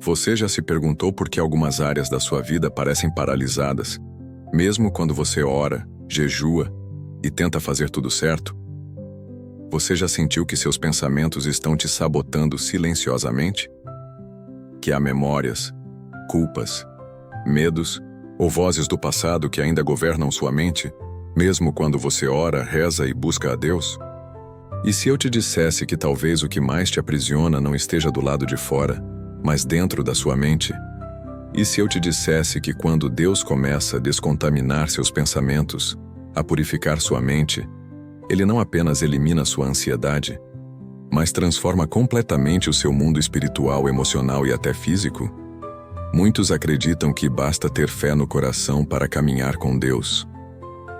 Você já se perguntou por que algumas áreas da sua vida parecem paralisadas, mesmo quando você ora, jejua e tenta fazer tudo certo? Você já sentiu que seus pensamentos estão te sabotando silenciosamente? Que há memórias, culpas, medos ou vozes do passado que ainda governam sua mente, mesmo quando você ora, reza e busca a Deus? E se eu te dissesse que talvez o que mais te aprisiona não esteja do lado de fora, mas dentro da sua mente? E se eu te dissesse que quando Deus começa a descontaminar seus pensamentos, a purificar sua mente, Ele não apenas elimina sua ansiedade, mas transforma completamente o seu mundo espiritual, emocional e até físico? Muitos acreditam que basta ter fé no coração para caminhar com Deus.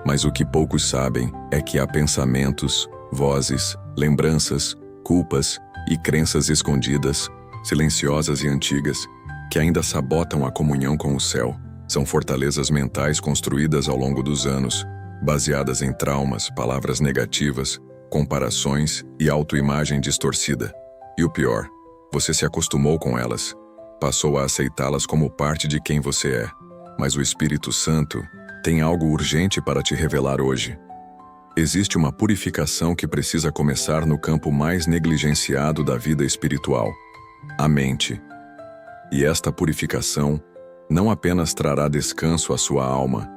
Mas o que poucos sabem é que há pensamentos, vozes, lembranças, culpas e crenças escondidas, silenciosas e antigas, que ainda sabotam a comunhão com o céu. São fortalezas mentais construídas ao longo dos anos, baseadas em traumas, palavras negativas, comparações e autoimagem distorcida. E o pior, você se acostumou com elas, passou a aceitá-las como parte de quem você é. Mas o Espírito Santo tem algo urgente para te revelar hoje. Existe uma purificação que precisa começar no campo mais negligenciado da vida espiritual, a mente. E esta purificação não apenas trará descanso à sua alma,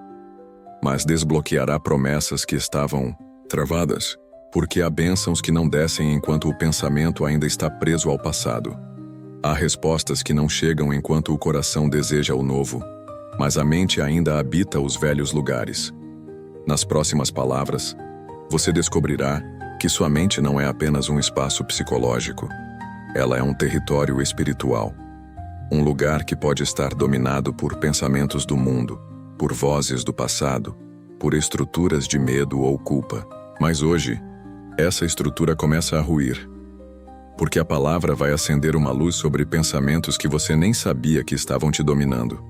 mas desbloqueará promessas que estavam travadas, porque há bênçãos que não descem enquanto o pensamento ainda está preso ao passado. Há respostas que não chegam enquanto o coração deseja o novo, mas a mente ainda habita os velhos lugares. Nas próximas palavras, você descobrirá que sua mente não é apenas um espaço psicológico. Ela é um território espiritual. Um lugar que pode estar dominado por pensamentos do mundo, por vozes do passado, por estruturas de medo ou culpa. Mas hoje, essa estrutura começa a ruir, porque a palavra vai acender uma luz sobre pensamentos que você nem sabia que estavam te dominando.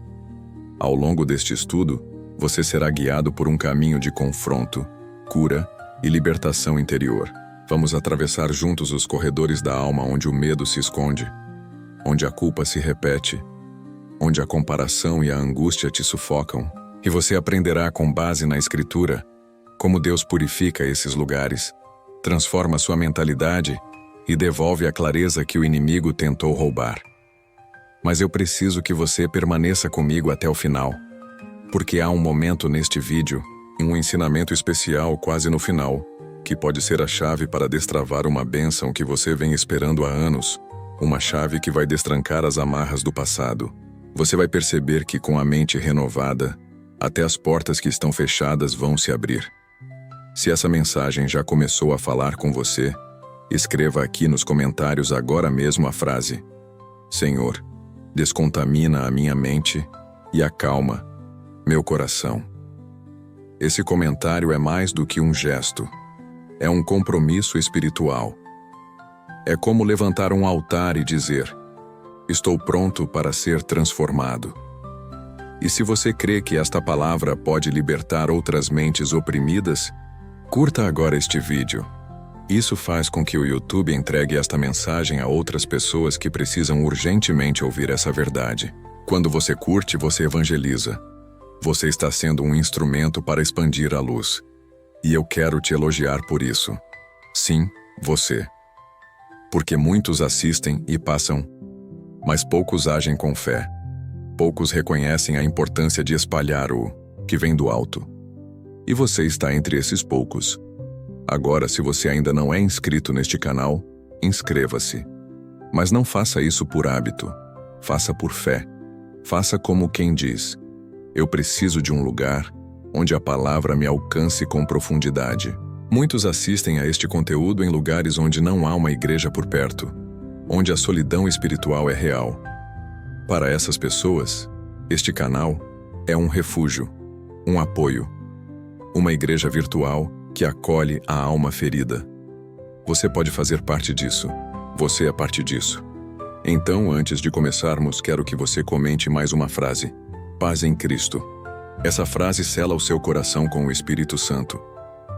Ao longo deste estudo, você será guiado por um caminho de confronto, cura e libertação interior. Vamos atravessar juntos os corredores da alma onde o medo se esconde, onde a culpa se repete, onde a comparação e a angústia te sufocam, e você aprenderá com base na Escritura como Deus purifica esses lugares, transforma sua mentalidade e devolve a clareza que o inimigo tentou roubar. Mas eu preciso que você permaneça comigo até o final, porque há um momento neste vídeo, um ensinamento especial quase no final, que pode ser a chave para destravar uma bênção que você vem esperando há anos, uma chave que vai destrancar as amarras do passado. Você vai perceber que com a mente renovada, até as portas que estão fechadas vão se abrir. Se essa mensagem já começou a falar com você, escreva aqui nos comentários agora mesmo a frase: Senhor, descontamina a minha mente e acalma meu coração. Esse comentário é mais do que um gesto. É um compromisso espiritual. É como levantar um altar e dizer: estou pronto para ser transformado. E se você crê que esta palavra pode libertar outras mentes oprimidas, curta agora este vídeo. Isso faz com que o YouTube entregue esta mensagem a outras pessoas que precisam urgentemente ouvir essa verdade. Quando você curte, você evangeliza. Você está sendo um instrumento para expandir a luz. E eu quero te elogiar por isso. Sim, você. Porque muitos assistem e passam, mas poucos agem com fé. Poucos reconhecem a importância de espalhar o que vem do alto. E você está entre esses poucos. Agora, se você ainda não é inscrito neste canal, inscreva-se. Mas não faça isso por hábito. Faça por fé. Faça como quem diz: eu preciso de um lugar onde a palavra me alcance com profundidade. Muitos assistem a este conteúdo em lugares onde não há uma igreja por perto, onde a solidão espiritual é real. Para essas pessoas, este canal é um refúgio, um apoio, uma igreja virtual que acolhe a alma ferida. Você pode fazer parte disso. Você é parte disso. Então, antes de começarmos, quero que você comente mais uma frase: paz em Cristo. Essa frase sela o seu coração com o Espírito Santo.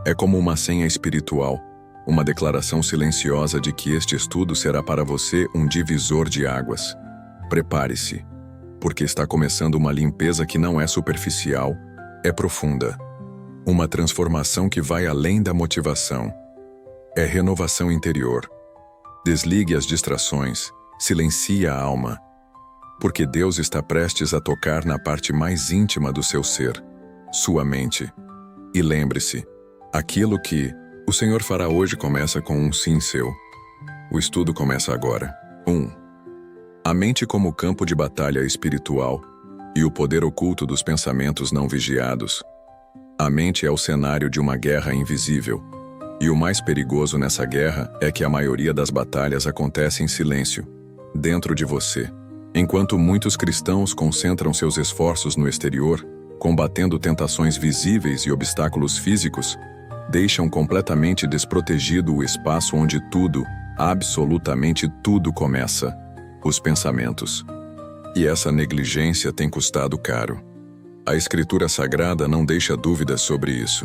É como uma senha espiritual, uma declaração silenciosa de que este estudo será para você um divisor de águas. Prepare-se, porque está começando uma limpeza que não é superficial, é profunda. Uma transformação que vai além da motivação. É renovação interior. Desligue as distrações, silencie a alma, porque Deus está prestes a tocar na parte mais íntima do seu ser, sua mente. E lembre-se, aquilo que o Senhor fará hoje começa com um sim seu. O estudo começa agora. 1. A mente como campo de batalha espiritual e o poder oculto dos pensamentos não vigiados. A mente é o cenário de uma guerra invisível. E o mais perigoso nessa guerra é que a maioria das batalhas acontece em silêncio, dentro de você. Enquanto muitos cristãos concentram seus esforços no exterior, combatendo tentações visíveis e obstáculos físicos, deixam completamente desprotegido o espaço onde tudo, absolutamente tudo começa: os pensamentos. E essa negligência tem custado caro. A Escritura Sagrada não deixa dúvidas sobre isso.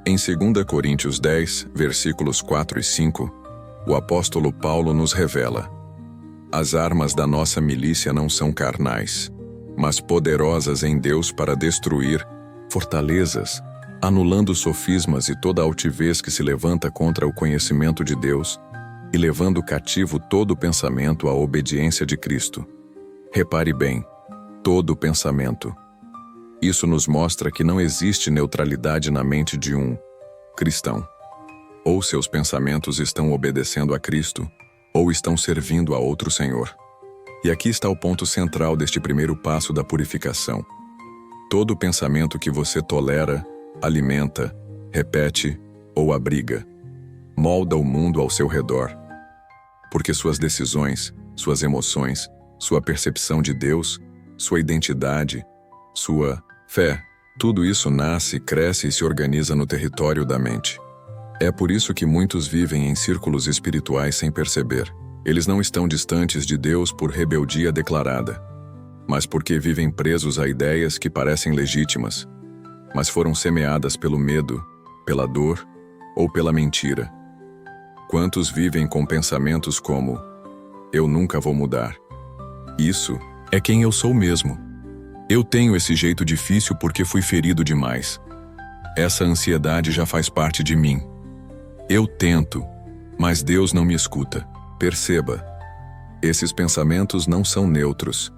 Em 2 Coríntios 10, versículos 4 e 5, o apóstolo Paulo nos revela: as armas da nossa milícia não são carnais, mas poderosas em Deus para destruir fortalezas, anulando sofismas e toda altivez que se levanta contra o conhecimento de Deus e levando cativo todo pensamento à obediência de Cristo. Repare bem, todo pensamento. Isso nos mostra que não existe neutralidade na mente de um cristão. Ou seus pensamentos estão obedecendo a Cristo, ou estão servindo a outro senhor. E aqui está o ponto central deste primeiro passo da purificação. Todo pensamento que você tolera, alimenta, repete ou abriga, molda o mundo ao seu redor. Porque suas decisões, suas emoções, sua percepção de Deus, sua identidade, sua fé, tudo isso nasce, cresce e se organiza no território da mente. É por isso que muitos vivem em círculos espirituais sem perceber. Eles não estão distantes de Deus por rebeldia declarada, mas porque vivem presos a ideias que parecem legítimas, mas foram semeadas pelo medo, pela dor ou pela mentira. Quantos vivem com pensamentos como: eu nunca vou mudar. Isso é quem eu sou mesmo. Eu tenho esse jeito difícil porque fui ferido demais. Essa ansiedade já faz parte de mim. Eu tento, mas Deus não me escuta. Perceba, esses pensamentos não são neutros,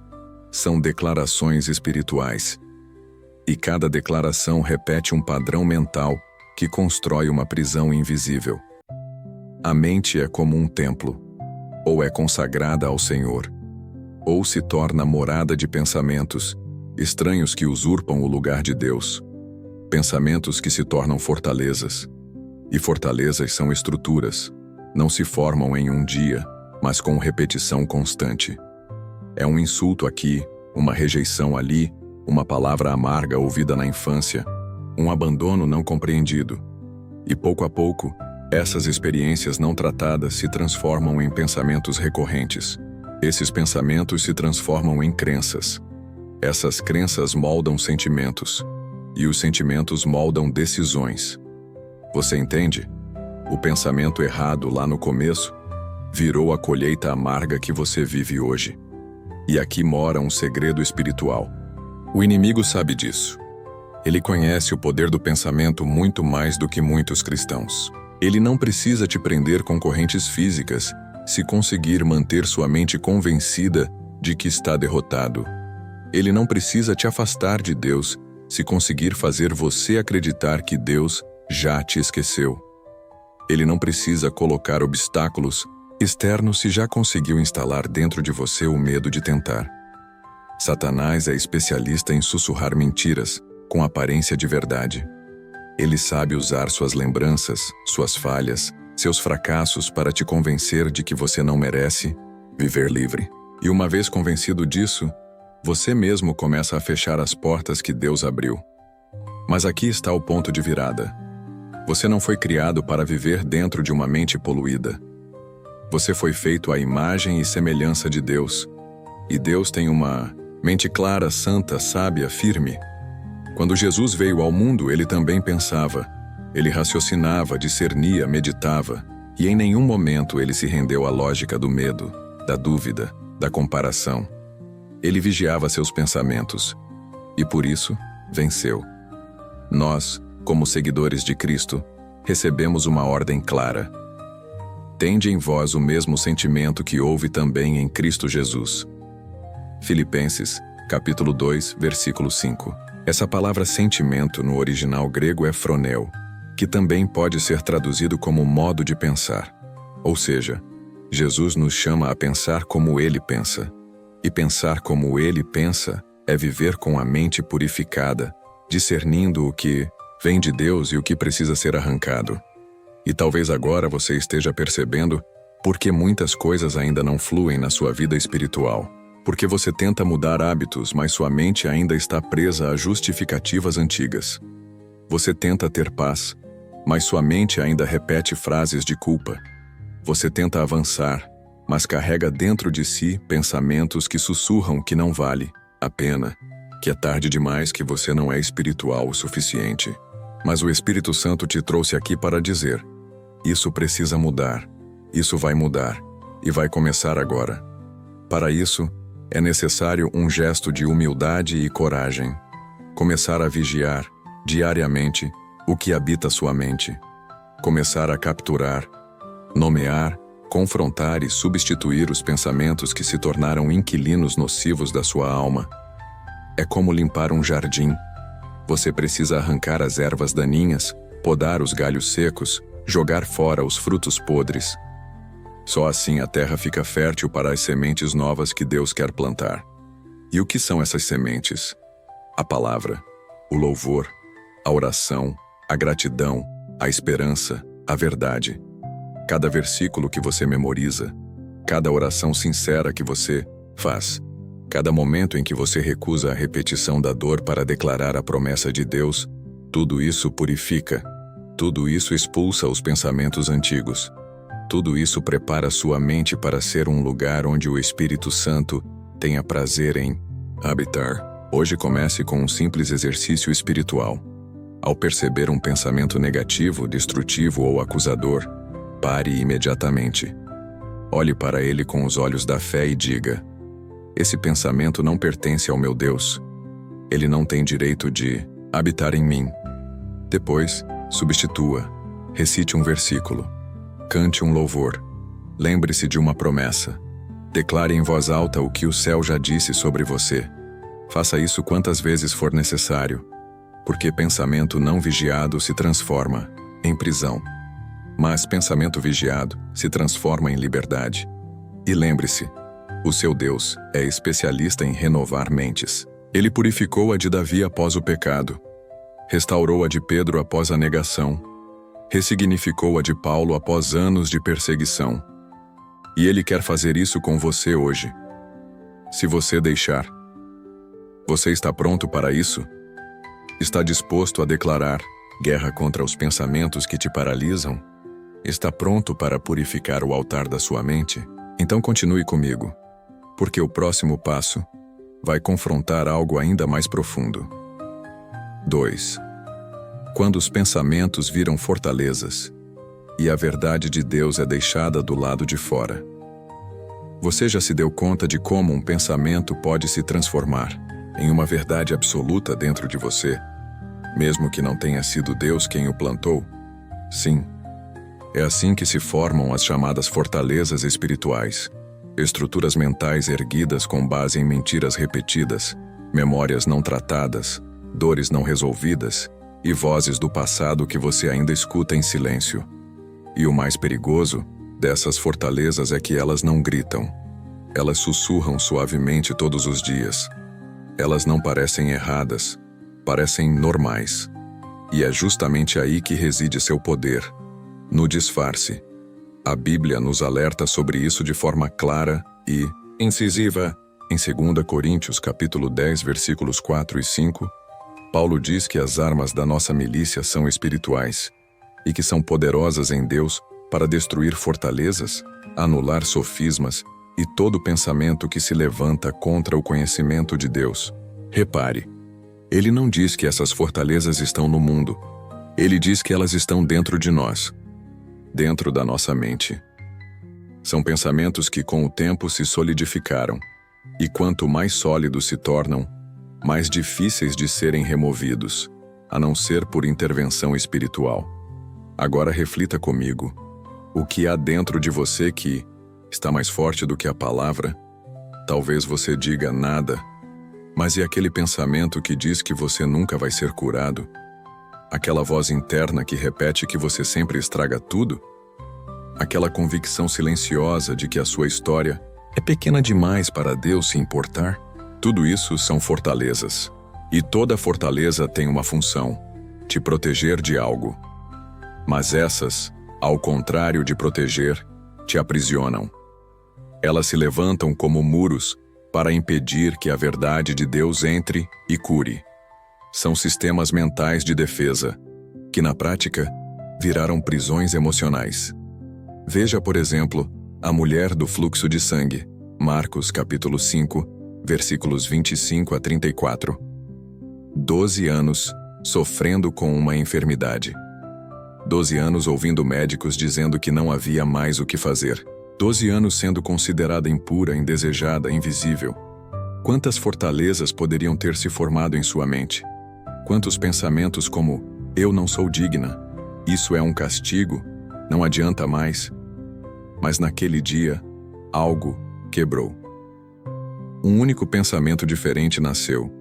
são declarações espirituais. E cada declaração repete um padrão mental que constrói uma prisão invisível. A mente é como um templo, ou é consagrada ao Senhor, ou se torna morada de pensamentos estranhos que usurpam o lugar de Deus. Pensamentos que se tornam fortalezas. E fortalezas são estruturas. Não se formam em um dia, mas com repetição constante. É um insulto aqui, uma rejeição ali, uma palavra amarga ouvida na infância, um abandono não compreendido. E pouco a pouco, essas experiências não tratadas se transformam em pensamentos recorrentes. Esses pensamentos se transformam em crenças. Essas crenças moldam sentimentos, e os sentimentos moldam decisões. Você entende? O pensamento errado lá no começo virou a colheita amarga que você vive hoje. E aqui mora um segredo espiritual. O inimigo sabe disso. Ele conhece o poder do pensamento muito mais do que muitos cristãos. Ele não precisa te prender com correntes físicas se conseguir manter sua mente convencida de que está derrotado. Ele não precisa te afastar de Deus se conseguir fazer você acreditar que Deus já te esqueceu. Ele não precisa colocar obstáculos externos se já conseguiu instalar dentro de você o medo de tentar. Satanás é especialista em sussurrar mentiras com aparência de verdade. Ele sabe usar suas lembranças, suas falhas, seus fracassos para te convencer de que você não merece viver livre. E uma vez convencido disso, você mesmo começa a fechar as portas que Deus abriu. Mas aqui está o ponto de virada. Você não foi criado para viver dentro de uma mente poluída. Você foi feito à imagem e semelhança de Deus. E Deus tem uma mente clara, santa, sábia, firme. Quando Jesus veio ao mundo, ele também pensava. Ele raciocinava, discernia, meditava. E em nenhum momento ele se rendeu à lógica do medo, da dúvida, da comparação. Ele vigiava seus pensamentos e, por isso, venceu. Nós, como seguidores de Cristo, recebemos uma ordem clara. Tende em vós o mesmo sentimento que houve também em Cristo Jesus. Filipenses, capítulo 2, versículo 5. Essa palavra sentimento no original grego é phroneo, que também pode ser traduzido como modo de pensar. Ou seja, Jesus nos chama a pensar como Ele pensa. E pensar como Ele pensa é viver com a mente purificada, discernindo o que vem de Deus e o que precisa ser arrancado. E talvez agora você esteja percebendo por que muitas coisas ainda não fluem na sua vida espiritual. Porque você tenta mudar hábitos, mas sua mente ainda está presa a justificativas antigas. Você tenta ter paz, mas sua mente ainda repete frases de culpa. Você tenta avançar, mas carrega dentro de si pensamentos que sussurram que não vale a pena, que é tarde demais, que você não é espiritual o suficiente. Mas o Espírito Santo te trouxe aqui para dizer: isso precisa mudar, isso vai mudar, e vai começar agora. Para isso, é necessário um gesto de humildade e coragem. Começar a vigiar, diariamente, o que habita sua mente. Começar a capturar, nomear, confrontar e substituir os pensamentos que se tornaram inquilinos nocivos da sua alma. É como limpar um jardim. Você precisa arrancar as ervas daninhas, podar os galhos secos, jogar fora os frutos podres. Só assim a terra fica fértil para as sementes novas que Deus quer plantar. E o que são essas sementes? A palavra, o louvor, a oração, a gratidão, a esperança, a verdade. Cada versículo que você memoriza, cada oração sincera que você faz, cada momento em que você recusa a repetição da dor para declarar a promessa de Deus, tudo isso purifica, tudo isso expulsa os pensamentos antigos. Tudo isso prepara sua mente para ser um lugar onde o Espírito Santo tenha prazer em habitar. Hoje comece com um simples exercício espiritual. Ao perceber um pensamento negativo, destrutivo ou acusador, pare imediatamente. Olhe para ele com os olhos da fé e diga: esse pensamento não pertence ao meu Deus. Ele não tem direito de habitar em mim. Depois, substitua. Recite um versículo. Cante um louvor. Lembre-se de uma promessa. Declare em voz alta o que o céu já disse sobre você. Faça isso quantas vezes for necessário, porque pensamento não vigiado se transforma em prisão. Mas pensamento vigiado se transforma em liberdade. E lembre-se, o seu Deus é especialista em renovar mentes. Ele purificou a de Davi após o pecado, restaurou a de Pedro após a negação, ressignificou a de Paulo após anos de perseguição. E Ele quer fazer isso com você hoje. Se você deixar. Você está pronto para isso? Está disposto a declarar guerra contra os pensamentos que te paralisam? Está pronto para purificar o altar da sua mente? Então continue comigo, porque o próximo passo vai confrontar algo ainda mais profundo. 2. Quando os pensamentos viram fortalezas e a verdade de Deus é deixada do lado de fora. Você já se deu conta de como um pensamento pode se transformar em uma verdade absoluta dentro de você, mesmo que não tenha sido Deus quem o plantou? Sim. É assim que se formam as chamadas fortalezas espirituais, estruturas mentais erguidas com base em mentiras repetidas, memórias não tratadas, dores não resolvidas e vozes do passado que você ainda escuta em silêncio. E o mais perigoso dessas fortalezas é que elas não gritam. Elas sussurram suavemente todos os dias. Elas não parecem erradas, parecem normais. E é justamente aí que reside seu poder, no disfarce. A Bíblia nos alerta sobre isso de forma clara e incisiva. Em 2 Coríntios capítulo 10, versículos 4 e 5, Paulo diz que as armas da nossa milícia são espirituais e que são poderosas em Deus para destruir fortalezas, anular sofismas e todo pensamento que se levanta contra o conhecimento de Deus. Repare, ele não diz que essas fortalezas estão no mundo. Ele diz que elas estão dentro de nós, dentro da nossa mente. São pensamentos que com o tempo se solidificaram, e quanto mais sólidos se tornam, mais difíceis de serem removidos, a não ser por intervenção espiritual. Agora reflita comigo. O que há dentro de você que está mais forte do que a palavra? Talvez você diga nada, mas e aquele pensamento que diz que você nunca vai ser curado? Aquela voz interna que repete que você sempre estraga tudo? Aquela convicção silenciosa de que a sua história é pequena demais para Deus se importar? Tudo isso são fortalezas. E toda fortaleza tem uma função: te proteger de algo. Mas essas, ao contrário de proteger, te aprisionam. Elas se levantam como muros para impedir que a verdade de Deus entre e cure. São sistemas mentais de defesa, que na prática viraram prisões emocionais. Veja, por exemplo, a mulher do fluxo de sangue, Marcos capítulo 5, versículos 25 a 34. 12 anos sofrendo com uma enfermidade. 12 anos ouvindo médicos dizendo que não havia mais o que fazer. 12 anos sendo considerada impura, indesejada, invisível. Quantas fortalezas poderiam ter se formado em sua mente? Quantos pensamentos como, eu não sou digna, isso é um castigo, não adianta mais. Mas naquele dia, algo quebrou. Um único pensamento diferente nasceu.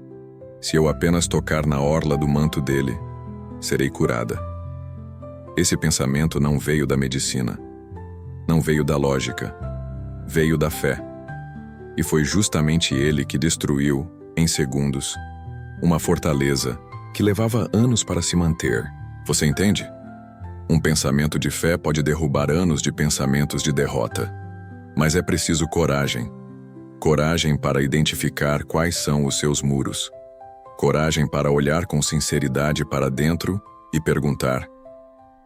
Se eu apenas tocar na orla do manto dele, serei curada. Esse pensamento não veio da medicina, não veio da lógica, veio da fé. E foi justamente ele que destruiu, em segundos, uma fortaleza que levava anos para se manter. Você entende? Um pensamento de fé pode derrubar anos de pensamentos de derrota. Mas é preciso coragem. Coragem para identificar quais são os seus muros. Coragem para olhar com sinceridade para dentro e perguntar: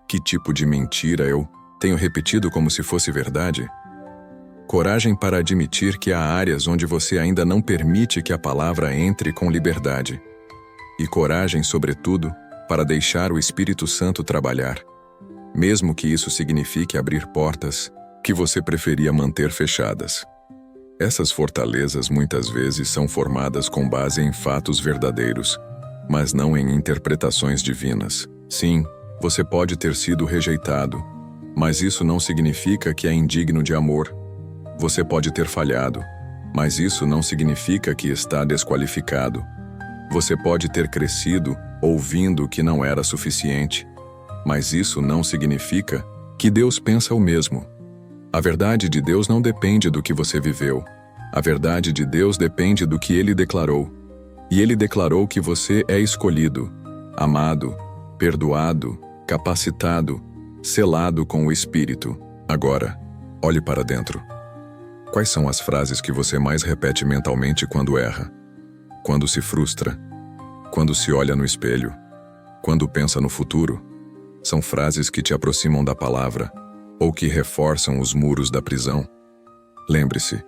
que tipo de mentira eu tenho repetido como se fosse verdade? Coragem para admitir que há áreas onde você ainda não permite que a palavra entre com liberdade. E coragem, sobretudo, para deixar o Espírito Santo trabalhar, mesmo que isso signifique abrir portas que você preferia manter fechadas. Essas fortalezas muitas vezes são formadas com base em fatos verdadeiros, mas não em interpretações divinas. Sim, você pode ter sido rejeitado, mas isso não significa que é indigno de amor. Você pode ter falhado, mas isso não significa que está desqualificado. Você pode ter crescido ouvindo que não era suficiente, mas isso não significa que Deus pensa o mesmo. A verdade de Deus não depende do que você viveu. A verdade de Deus depende do que Ele declarou. E Ele declarou que você é escolhido, amado, perdoado, capacitado, selado com o Espírito. Agora, olhe para dentro. Quais são as frases que você mais repete mentalmente quando erra? Quando se frustra? Quando se olha no espelho? Quando pensa no futuro? São frases que te aproximam da palavra ou que reforçam os muros da prisão? Lembre-se,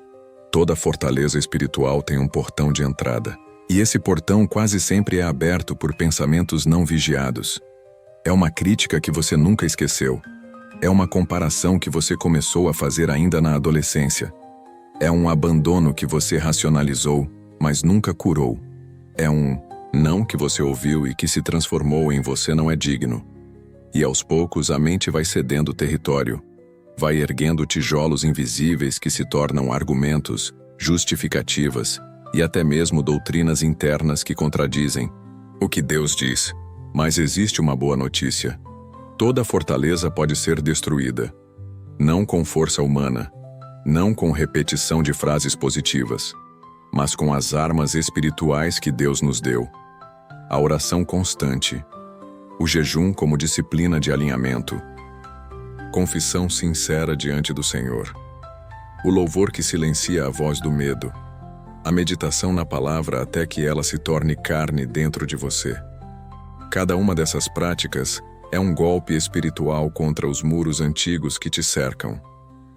toda fortaleza espiritual tem um portão de entrada. E esse portão quase sempre é aberto por pensamentos não vigiados. É uma crítica que você nunca esqueceu. É uma comparação que você começou a fazer ainda na adolescência. É um abandono que você racionalizou, mas nunca curou. É um não que você ouviu e que se transformou em você não é digno. E aos poucos a mente vai cedendo território. Vai erguendo tijolos invisíveis que se tornam argumentos, justificativas e até mesmo doutrinas internas que contradizem o que Deus diz. Mas existe uma boa notícia. Toda fortaleza pode ser destruída. Não com força humana, não com repetição de frases positivas, mas com as armas espirituais que Deus nos deu. A oração constante, o jejum como disciplina de alinhamento, confissão sincera diante do Senhor, o louvor que silencia a voz do medo, a meditação na palavra até que ela se torne carne dentro de você. Cada uma dessas práticas é um golpe espiritual contra os muros antigos que te cercam.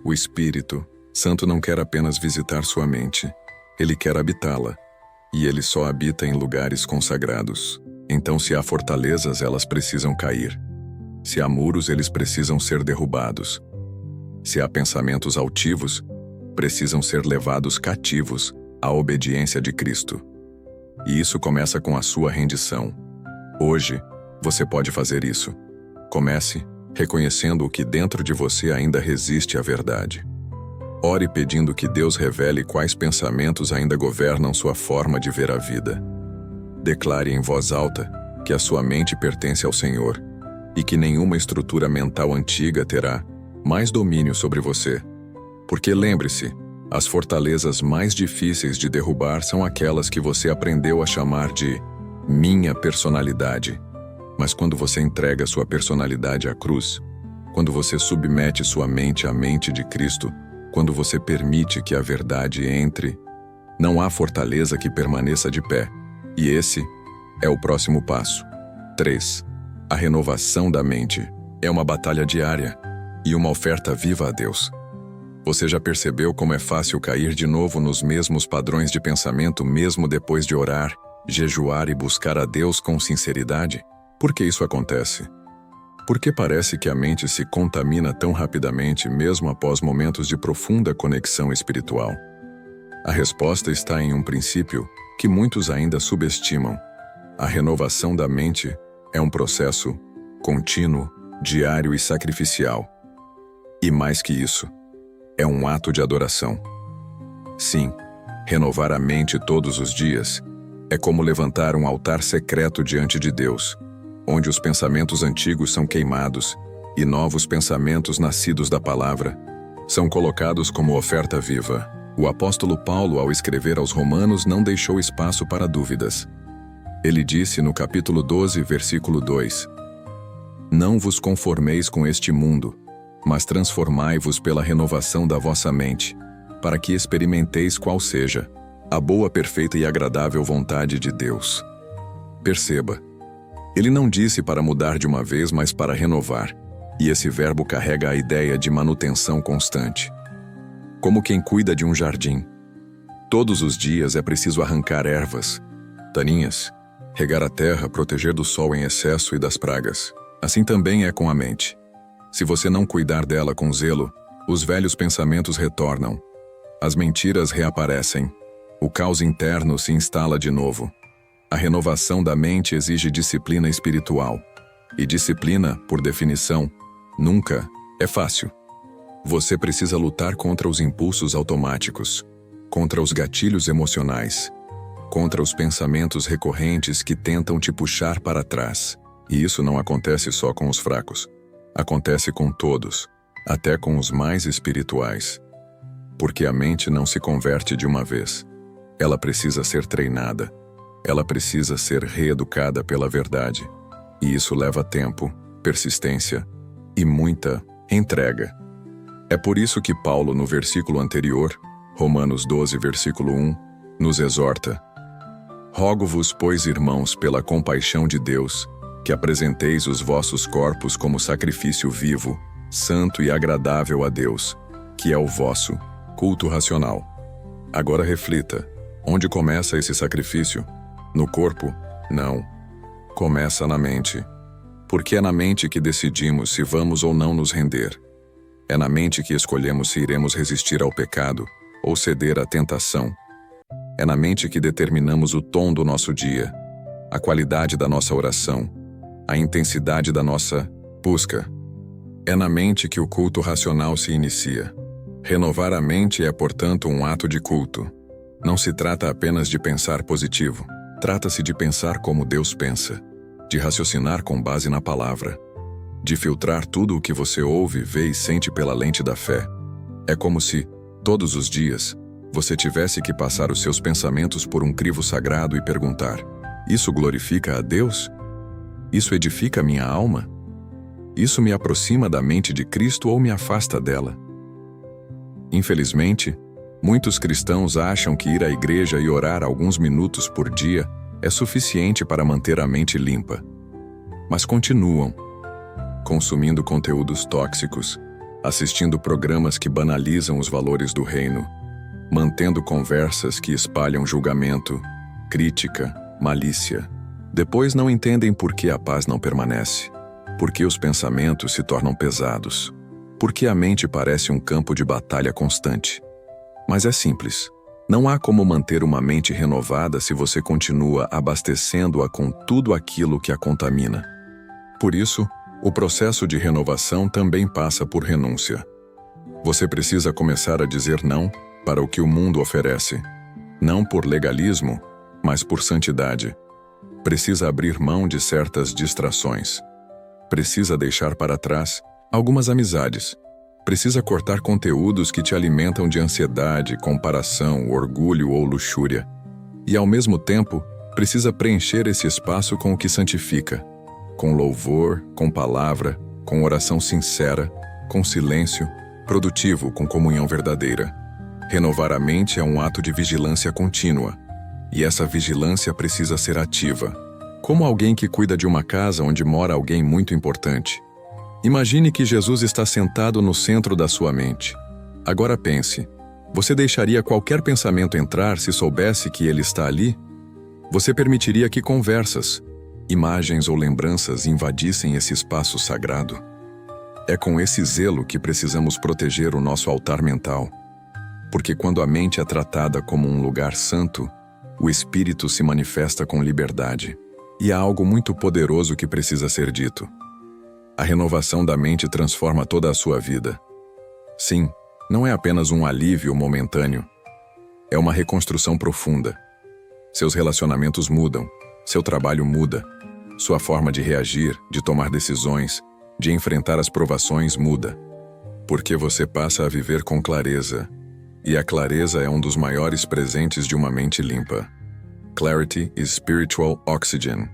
O Espírito Santo não quer apenas visitar sua mente, ele quer habitá-la, e ele só habita em lugares consagrados. Então, se há fortalezas, elas precisam cair. Se há muros, eles precisam ser derrubados. Se há pensamentos altivos, precisam ser levados cativos à obediência de Cristo. E isso começa com a sua rendição. Hoje, você pode fazer isso. Comece reconhecendo o que dentro de você ainda resiste à verdade. Ore pedindo que Deus revele quais pensamentos ainda governam sua forma de ver a vida. Declare em voz alta que a sua mente pertence ao Senhor e que nenhuma estrutura mental antiga terá mais domínio sobre você. Porque lembre-se, as fortalezas mais difíceis de derrubar são aquelas que você aprendeu a chamar de minha personalidade. Mas quando você entrega sua personalidade à cruz, quando você submete sua mente à mente de Cristo, quando você permite que a verdade entre, não há fortaleza que permaneça de pé. E esse é o próximo passo. 3. A renovação da mente é uma batalha diária e uma oferta viva a Deus. Você já percebeu como é fácil cair de novo nos mesmos padrões de pensamento mesmo depois de orar, jejuar e buscar a Deus com sinceridade? Por que isso acontece? Por que parece que a mente se contamina tão rapidamente mesmo após momentos de profunda conexão espiritual? A resposta está em um princípio que muitos ainda subestimam. A renovação da mente é um processo contínuo, diário e sacrificial. E mais que isso, é um ato de adoração. Sim, renovar a mente todos os dias é como levantar um altar secreto diante de Deus, onde os pensamentos antigos são queimados e novos pensamentos nascidos da palavra são colocados como oferta viva. O apóstolo Paulo, ao escrever aos Romanos, não deixou espaço para dúvidas. Ele disse no capítulo 12, versículo 2: Não vos conformeis com este mundo, mas transformai-vos pela renovação da vossa mente, para que experimenteis qual seja a boa, perfeita e agradável vontade de Deus. Perceba, ele não disse para mudar de uma vez, mas para renovar, e esse verbo carrega a ideia de manutenção constante. Como quem cuida de um jardim. Todos os dias é preciso arrancar ervas, taninhas, regar a terra, proteger do sol em excesso e das pragas. Assim também é com a mente. Se você não cuidar dela com zelo, os velhos pensamentos retornam. As mentiras reaparecem. O caos interno se instala de novo. A renovação da mente exige disciplina espiritual. E disciplina, por definição, nunca é fácil. Você precisa lutar contra os impulsos automáticos, contra os gatilhos emocionais, contra os pensamentos recorrentes que tentam te puxar para trás. E isso não acontece só com os fracos. Acontece com todos, até com os mais espirituais. Porque a mente não se converte de uma vez. Ela precisa ser treinada. Ela precisa ser reeducada pela verdade. E isso leva tempo, persistência e muita entrega. É por isso que Paulo, no versículo anterior, Romanos 12, versículo 1, nos exorta: Rogo-vos, pois, irmãos, pela compaixão de Deus, que apresenteis os vossos corpos como sacrifício vivo, santo e agradável a Deus, que é o vosso culto racional. Agora reflita, onde começa esse sacrifício? No corpo? Não. Começa na mente. Porque é na mente que decidimos se vamos ou não nos render. É na mente que escolhemos se iremos resistir ao pecado ou ceder à tentação. É na mente que determinamos o tom do nosso dia, a qualidade da nossa oração, a intensidade da nossa busca. É na mente que o culto racional se inicia. Renovar a mente é, portanto, um ato de culto. Não se trata apenas de pensar positivo. Trata-se de pensar como Deus pensa, de raciocinar com base na palavra, de filtrar tudo o que você ouve, vê e sente pela lente da fé. É como se, todos os dias, você tivesse que passar os seus pensamentos por um crivo sagrado e perguntar: isso glorifica a Deus? Isso edifica minha alma? Isso me aproxima da mente de Cristo ou me afasta dela? Infelizmente, muitos cristãos acham que ir à igreja e orar alguns minutos por dia é suficiente para manter a mente limpa. Mas continuam consumindo conteúdos tóxicos, assistindo programas que banalizam os valores do reino, mantendo conversas que espalham julgamento, crítica, malícia. Depois não entendem por que a paz não permanece, por que os pensamentos se tornam pesados, Porque a mente parece um campo de batalha constante. Mas é simples. Não há como manter uma mente renovada se você continua abastecendo-a com tudo aquilo que a contamina. Por isso, o processo de renovação também passa por renúncia. Você precisa começar a dizer não para o que o mundo oferece. Não por legalismo, mas por santidade. Precisa abrir mão de certas distrações. Precisa deixar para trás algumas amizades. Precisa cortar conteúdos que te alimentam de ansiedade, comparação, orgulho ou luxúria. E, ao mesmo tempo, precisa preencher esse espaço com o que santifica. Com louvor, com palavra, com oração sincera, com silêncio, produtivo, com comunhão verdadeira. Renovar a mente é um ato de vigilância contínua. E essa vigilância precisa ser ativa. Como alguém que cuida de uma casa onde mora alguém muito importante. Imagine que Jesus está sentado no centro da sua mente. Agora pense, você deixaria qualquer pensamento entrar se soubesse que ele está ali? Você permitiria que conversas, imagens ou lembranças invadissem esse espaço sagrado? É com esse zelo que precisamos proteger o nosso altar mental. Porque quando a mente é tratada como um lugar santo, o espírito se manifesta com liberdade. E há algo muito poderoso que precisa ser dito. A renovação da mente transforma toda a sua vida. Sim, não é apenas um alívio momentâneo. É uma reconstrução profunda. Seus relacionamentos mudam, seu trabalho muda, sua forma de reagir, de tomar decisões, de enfrentar as provações muda. Porque você passa a viver com clareza. E a clareza é um dos maiores presentes de uma mente limpa. Clarity is spiritual oxygen.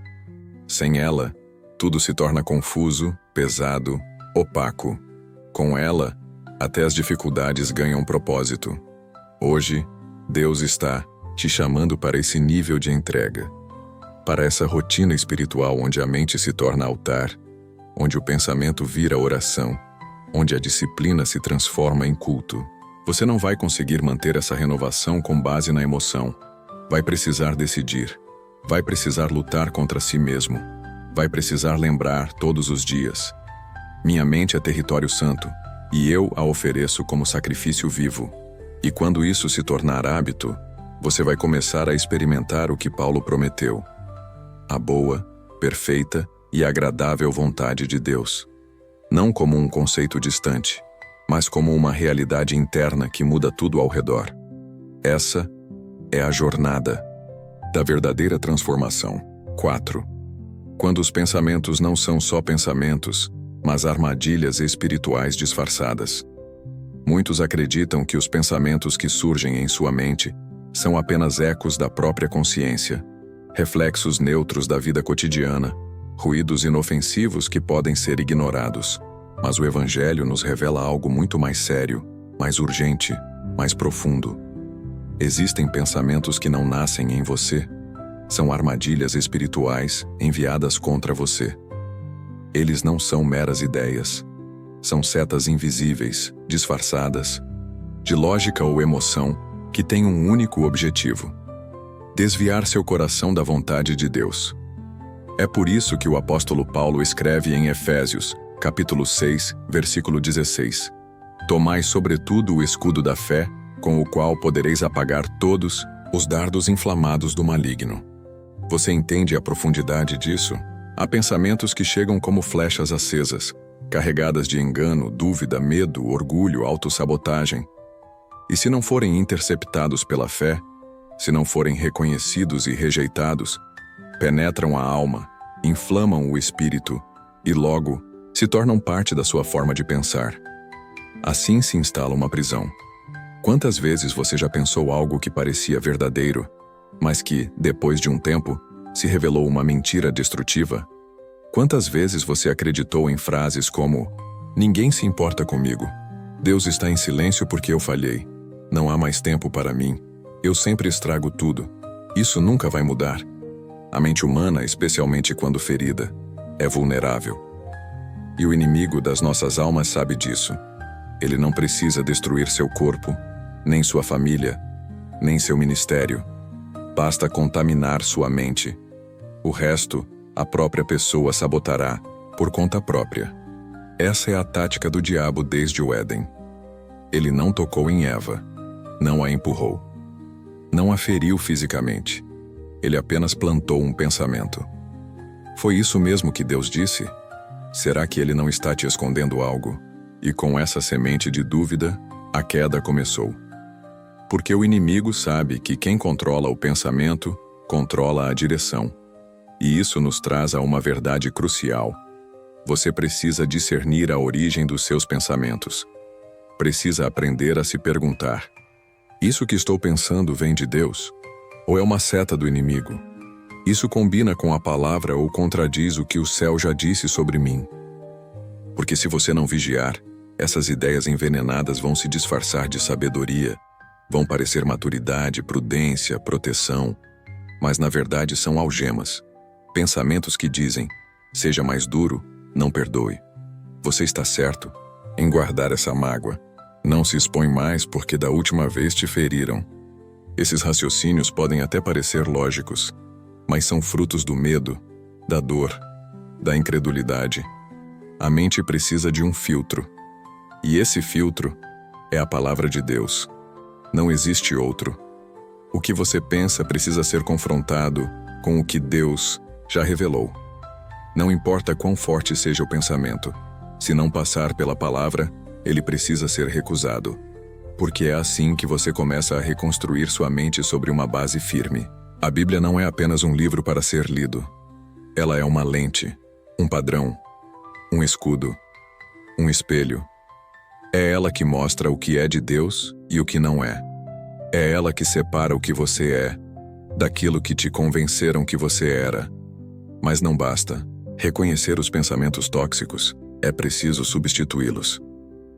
Sem ela, tudo se torna confuso, pesado, opaco. Com ela, até as dificuldades ganham propósito. Hoje, Deus está te chamando para esse nível de entrega. Para essa rotina espiritual onde a mente se torna altar, onde o pensamento vira oração, onde a disciplina se transforma em culto. Você não vai conseguir manter essa renovação com base na emoção. Vai precisar decidir. Vai precisar lutar contra si mesmo. Vai precisar lembrar todos os dias. Minha mente é território santo, e eu a ofereço como sacrifício vivo. E quando isso se tornar hábito, você vai começar a experimentar o que Paulo prometeu. A boa, perfeita e agradável vontade de Deus. Não como um conceito distante, mas como uma realidade interna que muda tudo ao redor. Essa é a jornada da verdadeira transformação. 4. Quando os pensamentos não são só pensamentos, mas armadilhas espirituais disfarçadas. Muitos acreditam que os pensamentos que surgem em sua mente são apenas ecos da própria consciência, reflexos neutros da vida cotidiana, ruídos inofensivos que podem ser ignorados. Mas o Evangelho nos revela algo muito mais sério, mais urgente, mais profundo. Existem pensamentos que não nascem em você. São armadilhas espirituais enviadas contra você. Eles não são meras ideias. São setas invisíveis, disfarçadas, de lógica ou emoção, que têm um único objetivo: desviar seu coração da vontade de Deus. É por isso que o apóstolo Paulo escreve em Efésios, capítulo 6, versículo 16: Tomai sobretudo o escudo da fé, com o qual podereis apagar todos os dardos inflamados do maligno. Você entende a profundidade disso? Há pensamentos que chegam como flechas acesas, carregadas de engano, dúvida, medo, orgulho, autossabotagem. E se não forem interceptados pela fé, se não forem reconhecidos e rejeitados, penetram a alma, inflamam o espírito e logo se tornam parte da sua forma de pensar. Assim se instala uma prisão. Quantas vezes você já pensou algo que parecia verdadeiro, mas que, depois de um tempo, se revelou uma mentira destrutiva? Quantas vezes você acreditou em frases como: ninguém se importa comigo, Deus está em silêncio porque eu falhei, não há mais tempo para mim, eu sempre estrago tudo, isso nunca vai mudar? A mente humana, especialmente quando ferida, é vulnerável. E o inimigo das nossas almas sabe disso. Ele não precisa destruir seu corpo, nem sua família, nem seu ministério. Basta contaminar sua mente. O resto, a própria pessoa sabotará, por conta própria. Essa é a tática do diabo desde o Éden. Ele não tocou em Eva, não a empurrou, não a feriu fisicamente. Ele apenas plantou um pensamento. Foi isso mesmo que Deus disse? Será que ele não está te escondendo algo? E com essa semente de dúvida, a queda começou. Porque o inimigo sabe que quem controla o pensamento, controla a direção. E isso nos traz a uma verdade crucial. Você precisa discernir a origem dos seus pensamentos. Precisa aprender a se perguntar: isso que estou pensando vem de Deus? Ou é uma seta do inimigo? Isso combina com a palavra ou contradiz o que o céu já disse sobre mim? Porque se você não vigiar, essas ideias envenenadas vão se disfarçar de sabedoria, vão parecer maturidade, prudência, proteção, mas na verdade são algemas. Pensamentos que dizem: seja mais duro, não perdoe. Você está certo em guardar essa mágoa. Não se expõe mais porque da última vez te feriram. Esses raciocínios podem até parecer lógicos, mas são frutos do medo, da dor, da incredulidade. A mente precisa de um filtro. E esse filtro é a palavra de Deus. Não existe outro. O que você pensa precisa ser confrontado com o que Deus já revelou. Não importa quão forte seja o pensamento, se não passar pela palavra, ele precisa ser recusado. Porque é assim que você começa a reconstruir sua mente sobre uma base firme. A Bíblia não é apenas um livro para ser lido. Ela é uma lente, um padrão, um escudo, um espelho. É ela que mostra o que é de Deus e o que não é. É ela que separa o que você é daquilo que te convenceram que você era. Mas não basta reconhecer os pensamentos tóxicos, é preciso substituí-los.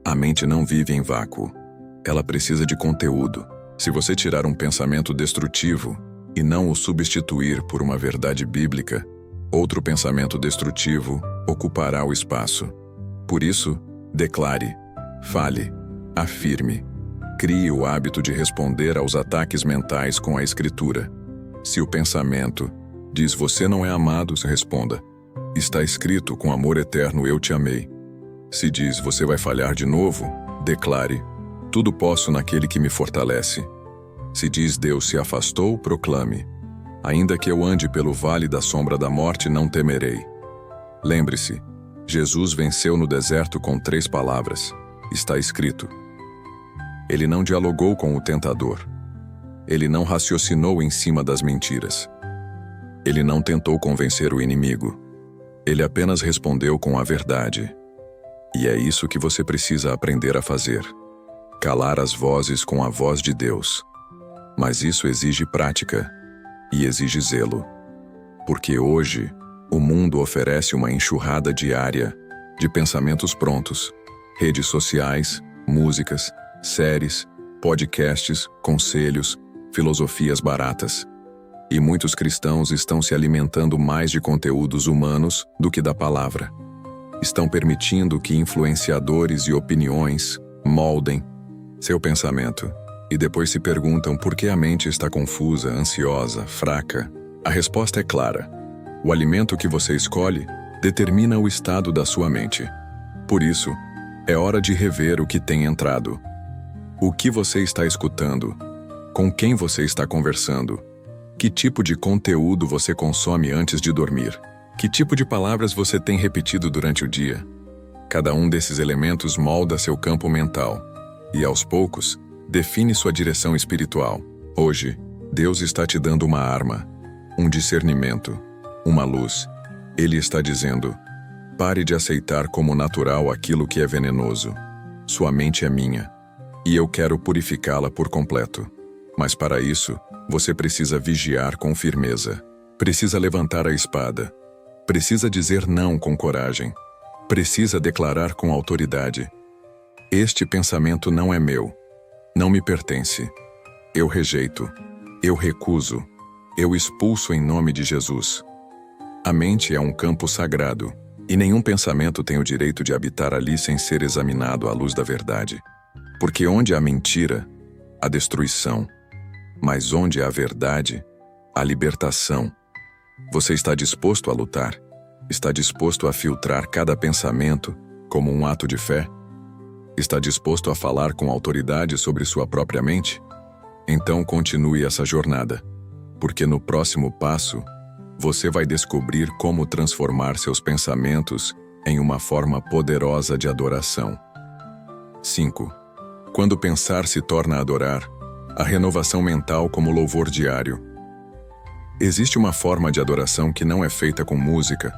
A mente não vive em vácuo. Ela precisa de conteúdo. Se você tirar um pensamento destrutivo e não o substituir por uma verdade bíblica, outro pensamento destrutivo ocupará o espaço. Por isso, declare, fale, afirme. Crie o hábito de responder aos ataques mentais com a Escritura. Se o pensamento diz você não é amado, responda: está escrito, com amor eterno eu te amei. Se diz você vai falhar de novo, declare: tudo posso naquele que me fortalece. Se diz Deus se afastou, proclame: ainda que eu ande pelo vale da sombra da morte, não temerei. Lembre-se, Jesus venceu no deserto com 3 palavras: está escrito. Ele não dialogou com o tentador. Ele não raciocinou em cima das mentiras. Ele não tentou convencer o inimigo. Ele apenas respondeu com a verdade. E é isso que você precisa aprender a fazer. Calar as vozes com a voz de Deus. Mas isso exige prática e exige zelo. Porque hoje, o mundo oferece uma enxurrada diária de pensamentos prontos, redes sociais, músicas, séries, podcasts, conselhos, filosofias baratas. E muitos cristãos estão se alimentando mais de conteúdos humanos do que da palavra. Estão permitindo que influenciadores e opiniões moldem seu pensamento e depois se perguntam por que a mente está confusa, ansiosa, fraca. A resposta é clara. O alimento que você escolhe determina o estado da sua mente. Por isso, é hora de rever o que tem entrado. O que você está escutando? Com quem você está conversando? Que tipo de conteúdo você consome antes de dormir? Que tipo de palavras você tem repetido durante o dia? Cada um desses elementos molda seu campo mental e, aos poucos, define sua direção espiritual. Hoje, Deus está te dando uma arma, um discernimento, uma luz. Ele está dizendo: pare de aceitar como natural aquilo que é venenoso. Sua mente é minha, e eu quero purificá-la por completo. Mas para isso, você precisa vigiar com firmeza. Precisa levantar a espada. Precisa dizer não com coragem. Precisa declarar com autoridade: este pensamento não é meu. Não me pertence. Eu rejeito. Eu recuso. Eu expulso em nome de Jesus. A mente é um campo sagrado, e nenhum pensamento tem o direito de habitar ali sem ser examinado à luz da verdade. Porque onde há mentira, há destruição. Mas onde há verdade, há libertação. Você está disposto a lutar? Está disposto a filtrar cada pensamento, como um ato de fé? Está disposto a falar com autoridade sobre sua própria mente? Então continue essa jornada, porque no próximo passo, você vai descobrir como transformar seus pensamentos em uma forma poderosa de adoração. 5. Quando pensar se torna adorar, a renovação mental como louvor diário. Existe uma forma de adoração que não é feita com música,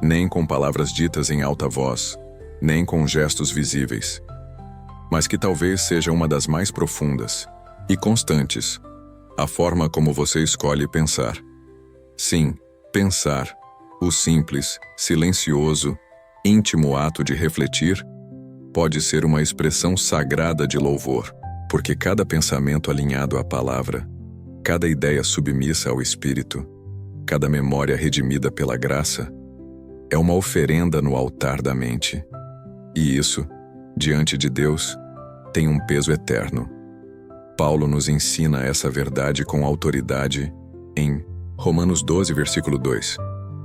nem com palavras ditas em alta voz, nem com gestos visíveis, mas que talvez seja uma das mais profundas e constantes, a forma como você escolhe pensar. Sim, pensar, o simples, silencioso, íntimo ato de refletir, pode ser uma expressão sagrada de louvor, porque cada pensamento alinhado à palavra, cada ideia submissa ao Espírito, cada memória redimida pela graça, é uma oferenda no altar da mente. E isso, diante de Deus, tem um peso eterno. Paulo nos ensina essa verdade com autoridade em Romanos 12, versículo 2.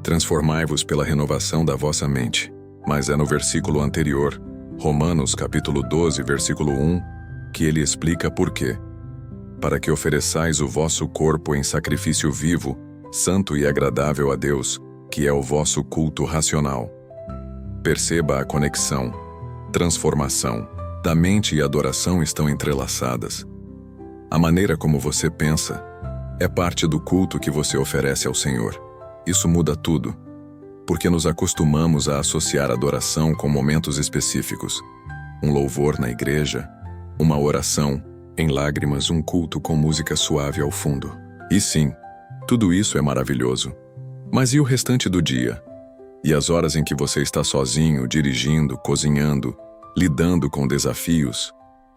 Transformai-vos pela renovação da vossa mente. Mas é no versículo anterior, Romanos capítulo 12, versículo 1, que ele explica por quê. Para que ofereçais o vosso corpo em sacrifício vivo, santo e agradável a Deus, que é o vosso culto racional. Perceba a conexão, transformação, da mente e adoração estão entrelaçadas. A maneira como você pensa é parte do culto que você oferece ao Senhor. Isso muda tudo, porque nos acostumamos a associar adoração com momentos específicos. Um louvor na igreja, uma oração, em lágrimas, um culto com música suave ao fundo. E sim, tudo isso é maravilhoso. Mas e o restante do dia? E as horas em que você está sozinho, dirigindo, cozinhando, lidando com desafios?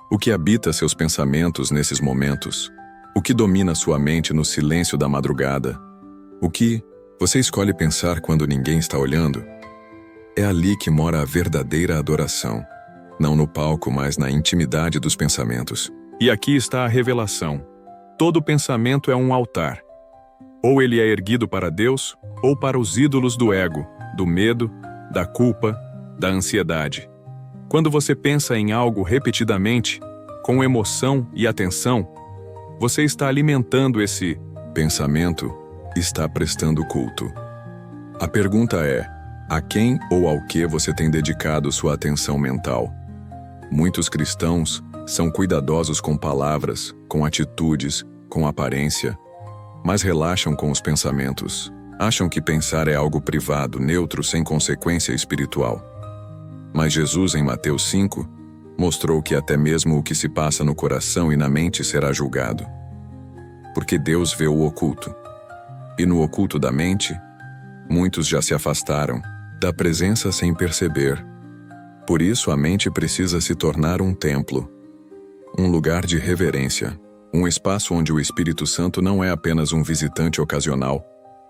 O que habita seus pensamentos nesses momentos? O que domina sua mente no silêncio da madrugada? O que você escolhe pensar quando ninguém está olhando? É ali que mora a verdadeira adoração. Não no palco, mas na intimidade dos pensamentos. E aqui está a revelação. Todo pensamento é um altar. Ou ele é erguido para Deus, ou para os ídolos do ego, do medo, da culpa, da ansiedade. Quando você pensa em algo repetidamente, com emoção e atenção, você está alimentando esse pensamento, está prestando culto. A pergunta é: a quem ou ao que você tem dedicado sua atenção mental? Muitos cristãos são cuidadosos com palavras, com atitudes, com aparência, mas relaxam com os pensamentos. Acham que pensar é algo privado, neutro, sem consequência espiritual. Mas Jesus, em Mateus 5, mostrou que até mesmo o que se passa no coração e na mente será julgado. Porque Deus vê o oculto. E no oculto da mente, muitos já se afastaram da presença sem perceber. Por isso a mente precisa se tornar um templo, um lugar de reverência, um espaço onde o Espírito Santo não é apenas um visitante ocasional,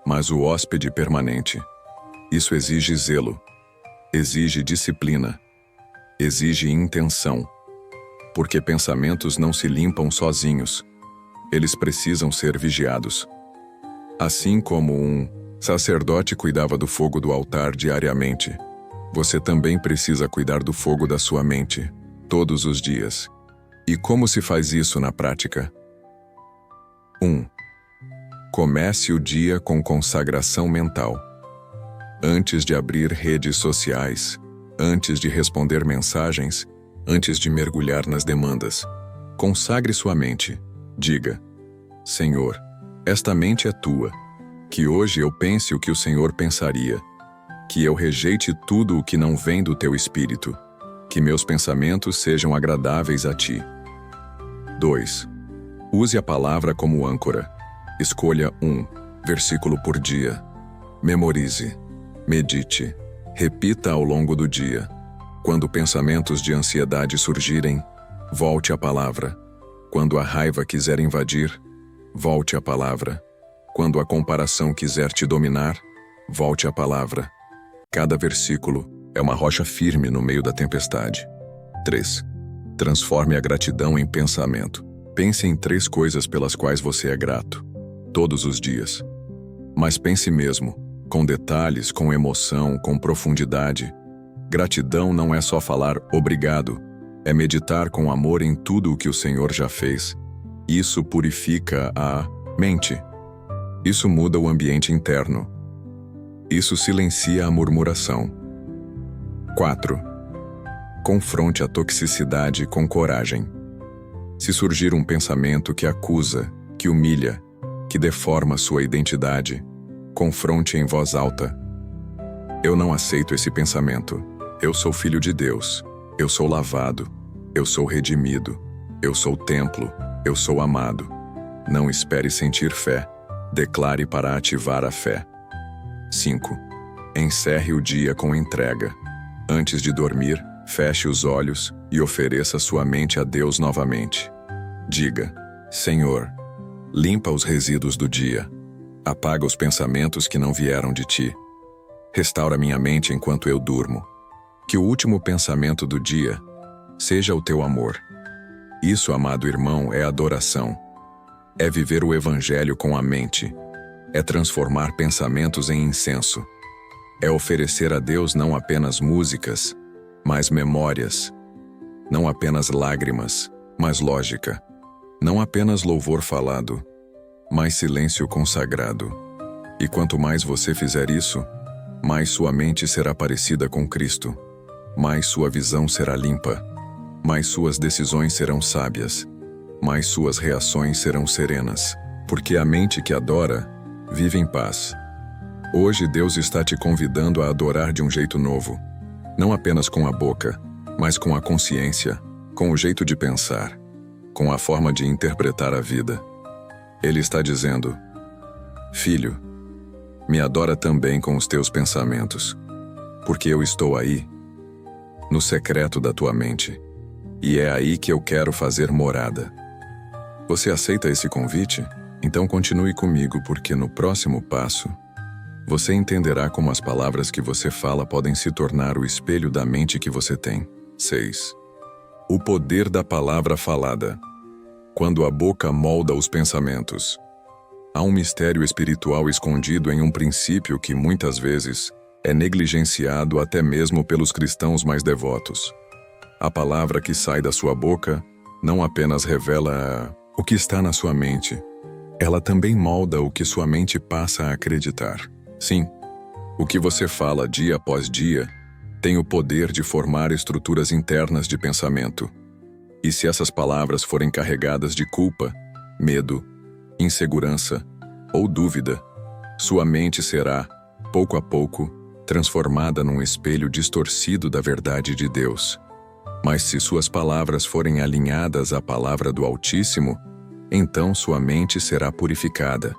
mas o hóspede permanente. Isso exige zelo, exige disciplina, exige intenção, porque pensamentos não se limpam sozinhos, eles precisam ser vigiados. Assim como um sacerdote cuidava do fogo do altar diariamente, você também precisa cuidar do fogo da sua mente, todos os dias. E como se faz isso na prática? 1. Comece o dia com consagração mental. Antes de abrir redes sociais, antes de responder mensagens, antes de mergulhar nas demandas, consagre sua mente. Diga: Senhor, esta mente é tua. Que hoje eu pense o que o Senhor pensaria. Que eu rejeite tudo o que não vem do teu Espírito. Que meus pensamentos sejam agradáveis a ti. 2. Use a palavra como âncora. Escolha um versículo por dia. Memorize. Medite. Repita ao longo do dia. Quando pensamentos de ansiedade surgirem, volte à palavra. Quando a raiva quiser invadir, volte à palavra. Quando a comparação quiser te dominar, volte à palavra. Cada versículo é uma rocha firme no meio da tempestade. 3. Transforme a gratidão em pensamento. Pense em 3 coisas pelas quais você é grato, todos os dias. Mas pense mesmo, com detalhes, com emoção, com profundidade. Gratidão não é só falar obrigado, é meditar com amor em tudo o que o Senhor já fez. Isso purifica a mente. Isso muda o ambiente interno. Isso silencia a murmuração. 4. Confronte a toxicidade com coragem. Se surgir um pensamento que acusa, que humilha, que deforma sua identidade, confronte em voz alta. Eu não aceito esse pensamento. Eu sou filho de Deus. Eu sou lavado. Eu sou redimido. Eu sou templo. Eu sou amado. Não espere sentir fé. Declare para ativar a fé. 5. Encerre o dia com entrega. Antes de dormir, feche os olhos e ofereça sua mente a Deus novamente. Diga: Senhor, limpa os resíduos do dia. Apaga os pensamentos que não vieram de ti. Restaura minha mente enquanto eu durmo. Que o último pensamento do dia seja o teu amor. Isso, amado irmão, é adoração. É viver o Evangelho com a mente. É transformar pensamentos em incenso. É oferecer a Deus não apenas músicas, mas memórias. Não apenas lágrimas, mas lógica. Não apenas louvor falado, mas silêncio consagrado. E quanto mais você fizer isso, mais sua mente será parecida com Cristo. Mais sua visão será limpa. Mais suas decisões serão sábias. Mais suas reações serão serenas. Porque a mente que adora vive em paz. Hoje Deus está te convidando a adorar de um jeito novo. Não apenas com a boca, mas com a consciência, com o jeito de pensar, com a forma de interpretar a vida. Ele está dizendo: Filho, me adora também com os teus pensamentos, porque eu estou aí, no secreto da tua mente, e é aí que eu quero fazer morada. Você aceita esse convite? Então continue comigo, porque no próximo passo, você entenderá como as palavras que você fala podem se tornar o espelho da mente que você tem. 6. O poder da palavra falada. Quando a boca molda os pensamentos. Há um mistério espiritual escondido em um princípio que muitas vezes é negligenciado até mesmo pelos cristãos mais devotos. A palavra que sai da sua boca não apenas revela o que está na sua mente, ela também molda o que sua mente passa a acreditar. Sim, o que você fala dia após dia tem o poder de formar estruturas internas de pensamento. E se essas palavras forem carregadas de culpa, medo, insegurança ou dúvida, sua mente será, pouco a pouco, transformada num espelho distorcido da verdade de Deus. Mas se suas palavras forem alinhadas à palavra do Altíssimo, então sua mente será purificada,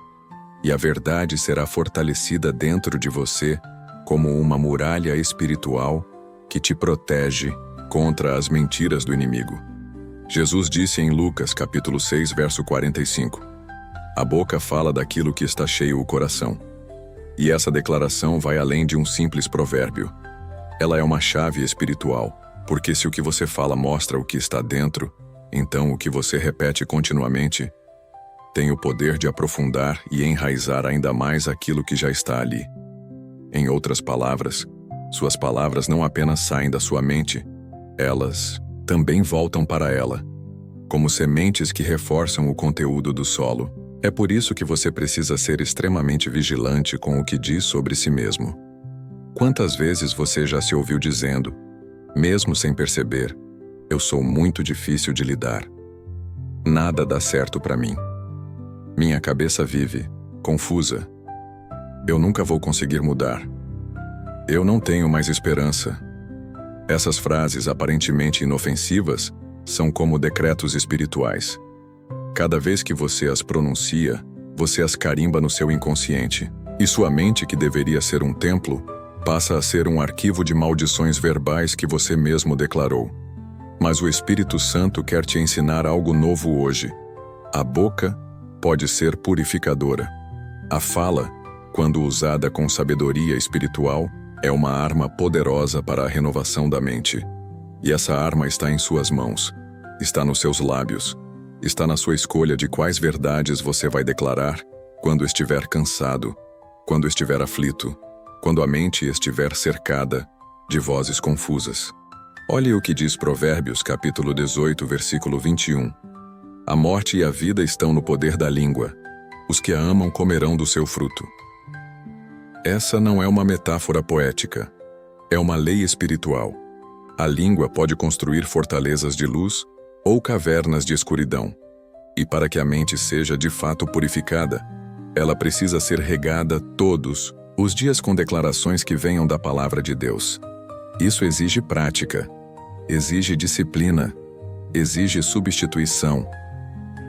e a verdade será fortalecida dentro de você como uma muralha espiritual que te protege contra as mentiras do inimigo. Jesus disse em Lucas capítulo 6, verso 45, a boca fala daquilo que está cheio o coração. E essa declaração vai além de um simples provérbio. Ela é uma chave espiritual, porque se o que você fala mostra o que está dentro, então o que você repete continuamente tem o poder de aprofundar e enraizar ainda mais aquilo que já está ali. Em outras palavras, suas palavras não apenas saem da sua mente, elas também voltam para ela, como sementes que reforçam o conteúdo do solo. É por isso que você precisa ser extremamente vigilante com o que diz sobre si mesmo. Quantas vezes você já se ouviu dizendo, mesmo sem perceber, eu sou muito difícil de lidar. Nada dá certo para mim. Minha cabeça vive confusa. Eu nunca vou conseguir mudar. Eu não tenho mais esperança. Essas frases aparentemente inofensivas são como decretos espirituais. Cada vez que você as pronuncia, você as carimba no seu inconsciente. E sua mente, que deveria ser um templo, passa a ser um arquivo de maldições verbais que você mesmo declarou. Mas o Espírito Santo quer te ensinar algo novo hoje. A boca pode ser purificadora. A fala, quando usada com sabedoria espiritual, é uma arma poderosa para a renovação da mente. E essa arma está em suas mãos, está nos seus lábios, está na sua escolha de quais verdades você vai declarar quando estiver cansado, quando estiver aflito, quando a mente estiver cercada, de vozes confusas. Olhe o que diz Provérbios capítulo 18, versículo 21. A morte e a vida estão no poder da língua. Os que a amam comerão do seu fruto. Essa não é uma metáfora poética. É uma lei espiritual. A língua pode construir fortalezas de luz ou cavernas de escuridão. E para que a mente seja de fato purificada, ela precisa ser regada todos os dias com declarações que venham da palavra de Deus. Isso exige prática, exige disciplina, exige substituição.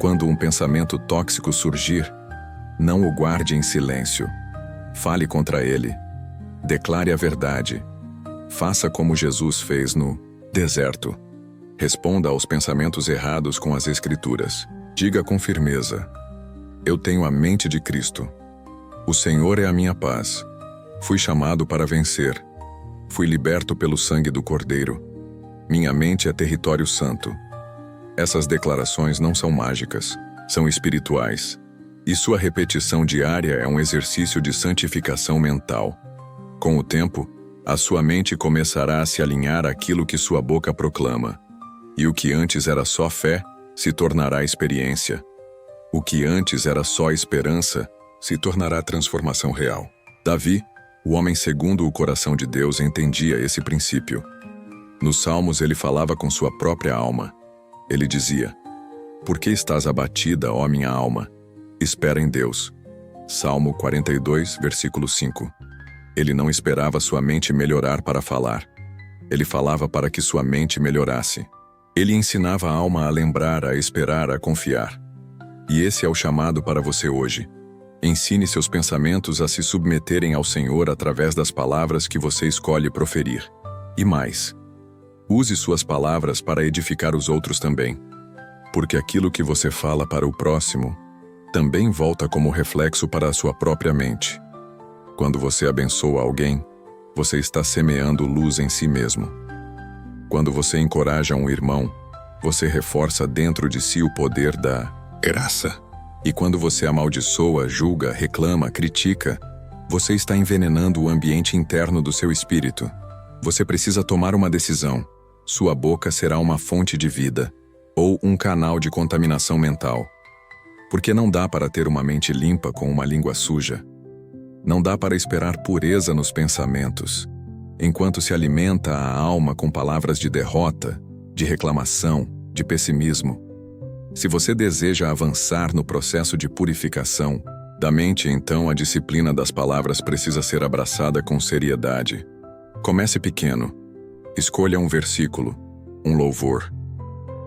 Quando um pensamento tóxico surgir, não o guarde em silêncio. Fale contra ele. Declare a verdade. Faça como Jesus fez no deserto. Responda aos pensamentos errados com as Escrituras. Diga com firmeza: eu tenho a mente de Cristo. O Senhor é a minha paz. Fui chamado para vencer. Fui liberto pelo sangue do Cordeiro. Minha mente é território santo. Essas declarações não são mágicas, são espirituais. E sua repetição diária é um exercício de santificação mental. Com o tempo, a sua mente começará a se alinhar àquilo que sua boca proclama. E o que antes era só fé, se tornará experiência. O que antes era só esperança, se tornará transformação real. Davi, o homem segundo o coração de Deus, entendia esse princípio. Nos Salmos ele falava com sua própria alma. Ele dizia: por que estás abatida, ó minha alma? Espera em Deus. Salmo 42, versículo 5. Ele não esperava sua mente melhorar para falar. Ele falava para que sua mente melhorasse. Ele ensinava a alma a lembrar, a esperar, a confiar. E esse é o chamado para você hoje. Ensine seus pensamentos a se submeterem ao Senhor através das palavras que você escolhe proferir. E mais, use suas palavras para edificar os outros também. Porque aquilo que você fala para o próximo também volta como reflexo para a sua própria mente. Quando você abençoa alguém, você está semeando luz em si mesmo. Quando você encoraja um irmão, você reforça dentro de si o poder da graça. E quando você amaldiçoa, julga, reclama, critica, você está envenenando o ambiente interno do seu espírito. Você precisa tomar uma decisão. Sua boca será uma fonte de vida ou um canal de contaminação mental. Porque não dá para ter uma mente limpa com uma língua suja. Não dá para esperar pureza nos pensamentos, enquanto se alimenta a alma com palavras de derrota, de reclamação, de pessimismo. Se você deseja avançar no processo de purificação da mente, então a disciplina das palavras precisa ser abraçada com seriedade. Comece pequeno. Escolha um versículo, um louvor,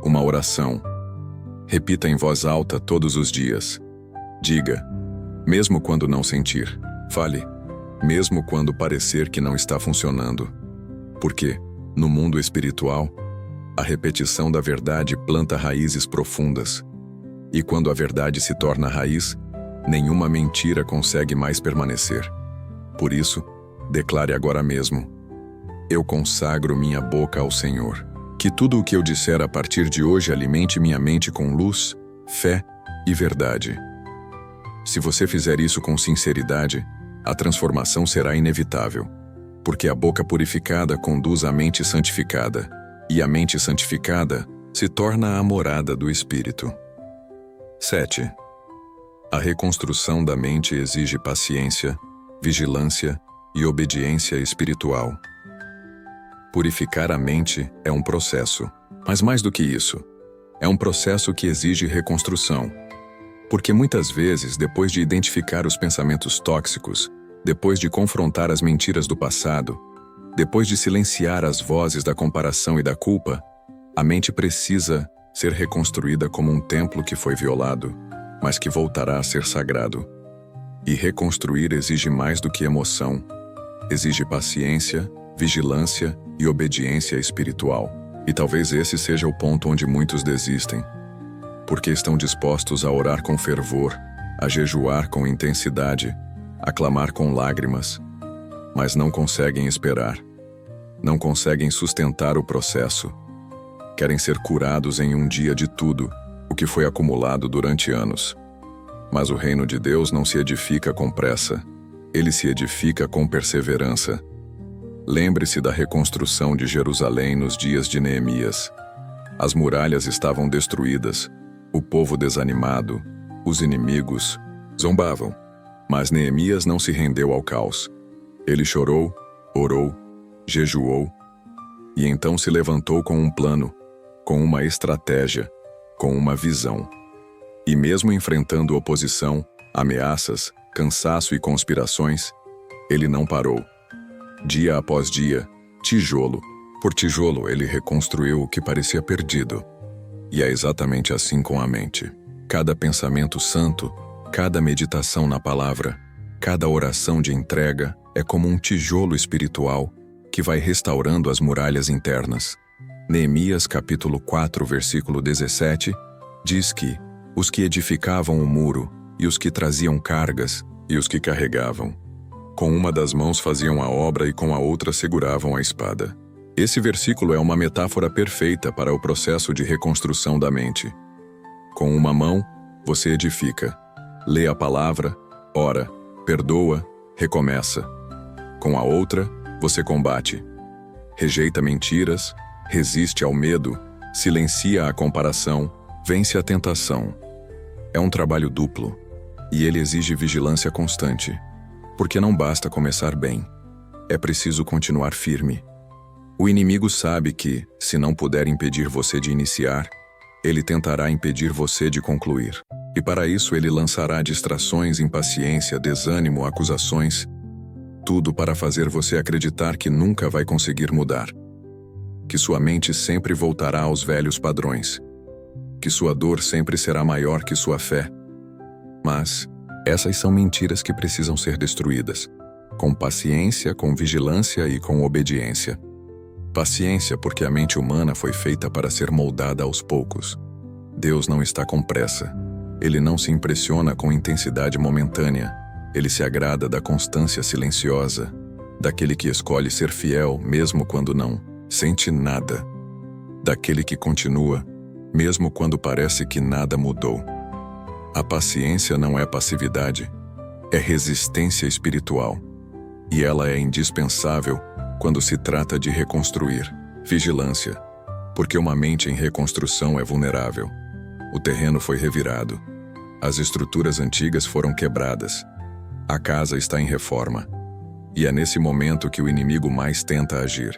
uma oração. Repita em voz alta todos os dias. Diga, mesmo quando não sentir. Fale, mesmo quando parecer que não está funcionando. Porque, no mundo espiritual, a repetição da verdade planta raízes profundas. E quando a verdade se torna raiz, nenhuma mentira consegue mais permanecer. Por isso, declare agora mesmo: eu consagro minha boca ao Senhor. Que tudo o que eu disser a partir de hoje alimente minha mente com luz, fé e verdade. Se você fizer isso com sinceridade, a transformação será inevitável, porque a boca purificada conduz à mente santificada, e a mente santificada se torna a morada do Espírito. 7. A reconstrução da mente exige paciência, vigilância e obediência espiritual. Purificar a mente é um processo, mas mais do que isso, é um processo que exige reconstrução. Porque muitas vezes, depois de identificar os pensamentos tóxicos, depois de confrontar as mentiras do passado, depois de silenciar as vozes da comparação e da culpa, a mente precisa ser reconstruída como um templo que foi violado, mas que voltará a ser sagrado. E reconstruir exige mais do que emoção, exige paciência, vigilância e obediência espiritual. E talvez esse seja o ponto onde muitos desistem, porque estão dispostos a orar com fervor, a jejuar com intensidade, a clamar com lágrimas, mas não conseguem esperar, não conseguem sustentar o processo. Querem ser curados em um dia de tudo o que foi acumulado durante anos. Mas o reino de Deus não se edifica com pressa, ele se edifica com perseverança. Lembre-se da reconstrução de Jerusalém nos dias de Neemias. As muralhas estavam destruídas, o povo desanimado, os inimigos zombavam. Mas Neemias não se rendeu ao caos. Ele chorou, orou, jejuou, e então se levantou com um plano, com uma estratégia, com uma visão. E mesmo enfrentando oposição, ameaças, cansaço e conspirações, ele não parou. Dia após dia, tijolo por tijolo, ele reconstruiu o que parecia perdido. E é exatamente assim com a mente. Cada pensamento santo, cada meditação na palavra, cada oração de entrega é como um tijolo espiritual que vai restaurando as muralhas internas. Neemias capítulo 4, versículo 17, diz que os que edificavam o muro, e os que traziam cargas, e os que carregavam, com uma das mãos faziam a obra e com a outra seguravam a espada. Esse versículo é uma metáfora perfeita para o processo de reconstrução da mente. Com uma mão, você edifica, lê a palavra, ora, perdoa, recomeça. Com a outra, você combate, rejeita mentiras, resiste ao medo, silencia a comparação, vence a tentação. É um trabalho duplo, e ele exige vigilância constante, porque não basta começar bem, é preciso continuar firme. O inimigo sabe que, se não puder impedir você de iniciar, ele tentará impedir você de concluir. E para isso ele lançará distrações, impaciência, desânimo, acusações, tudo para fazer você acreditar que nunca vai conseguir mudar, que sua mente sempre voltará aos velhos padrões, que sua dor sempre será maior que sua fé. Mas essas são mentiras que precisam ser destruídas, com paciência, com vigilância e com obediência. Paciência, porque a mente humana foi feita para ser moldada aos poucos. Deus não está com pressa. Ele não se impressiona com intensidade momentânea. Ele se agrada da constância silenciosa, daquele que escolhe ser fiel mesmo quando não sente nada, daquele que continua mesmo quando parece que nada mudou. A paciência não é passividade, é resistência espiritual. E ela é indispensável quando se trata de reconstruir. Vigilância, porque uma mente em reconstrução é vulnerável. O terreno foi revirado. As estruturas antigas foram quebradas. A casa está em reforma. E é nesse momento que o inimigo mais tenta agir.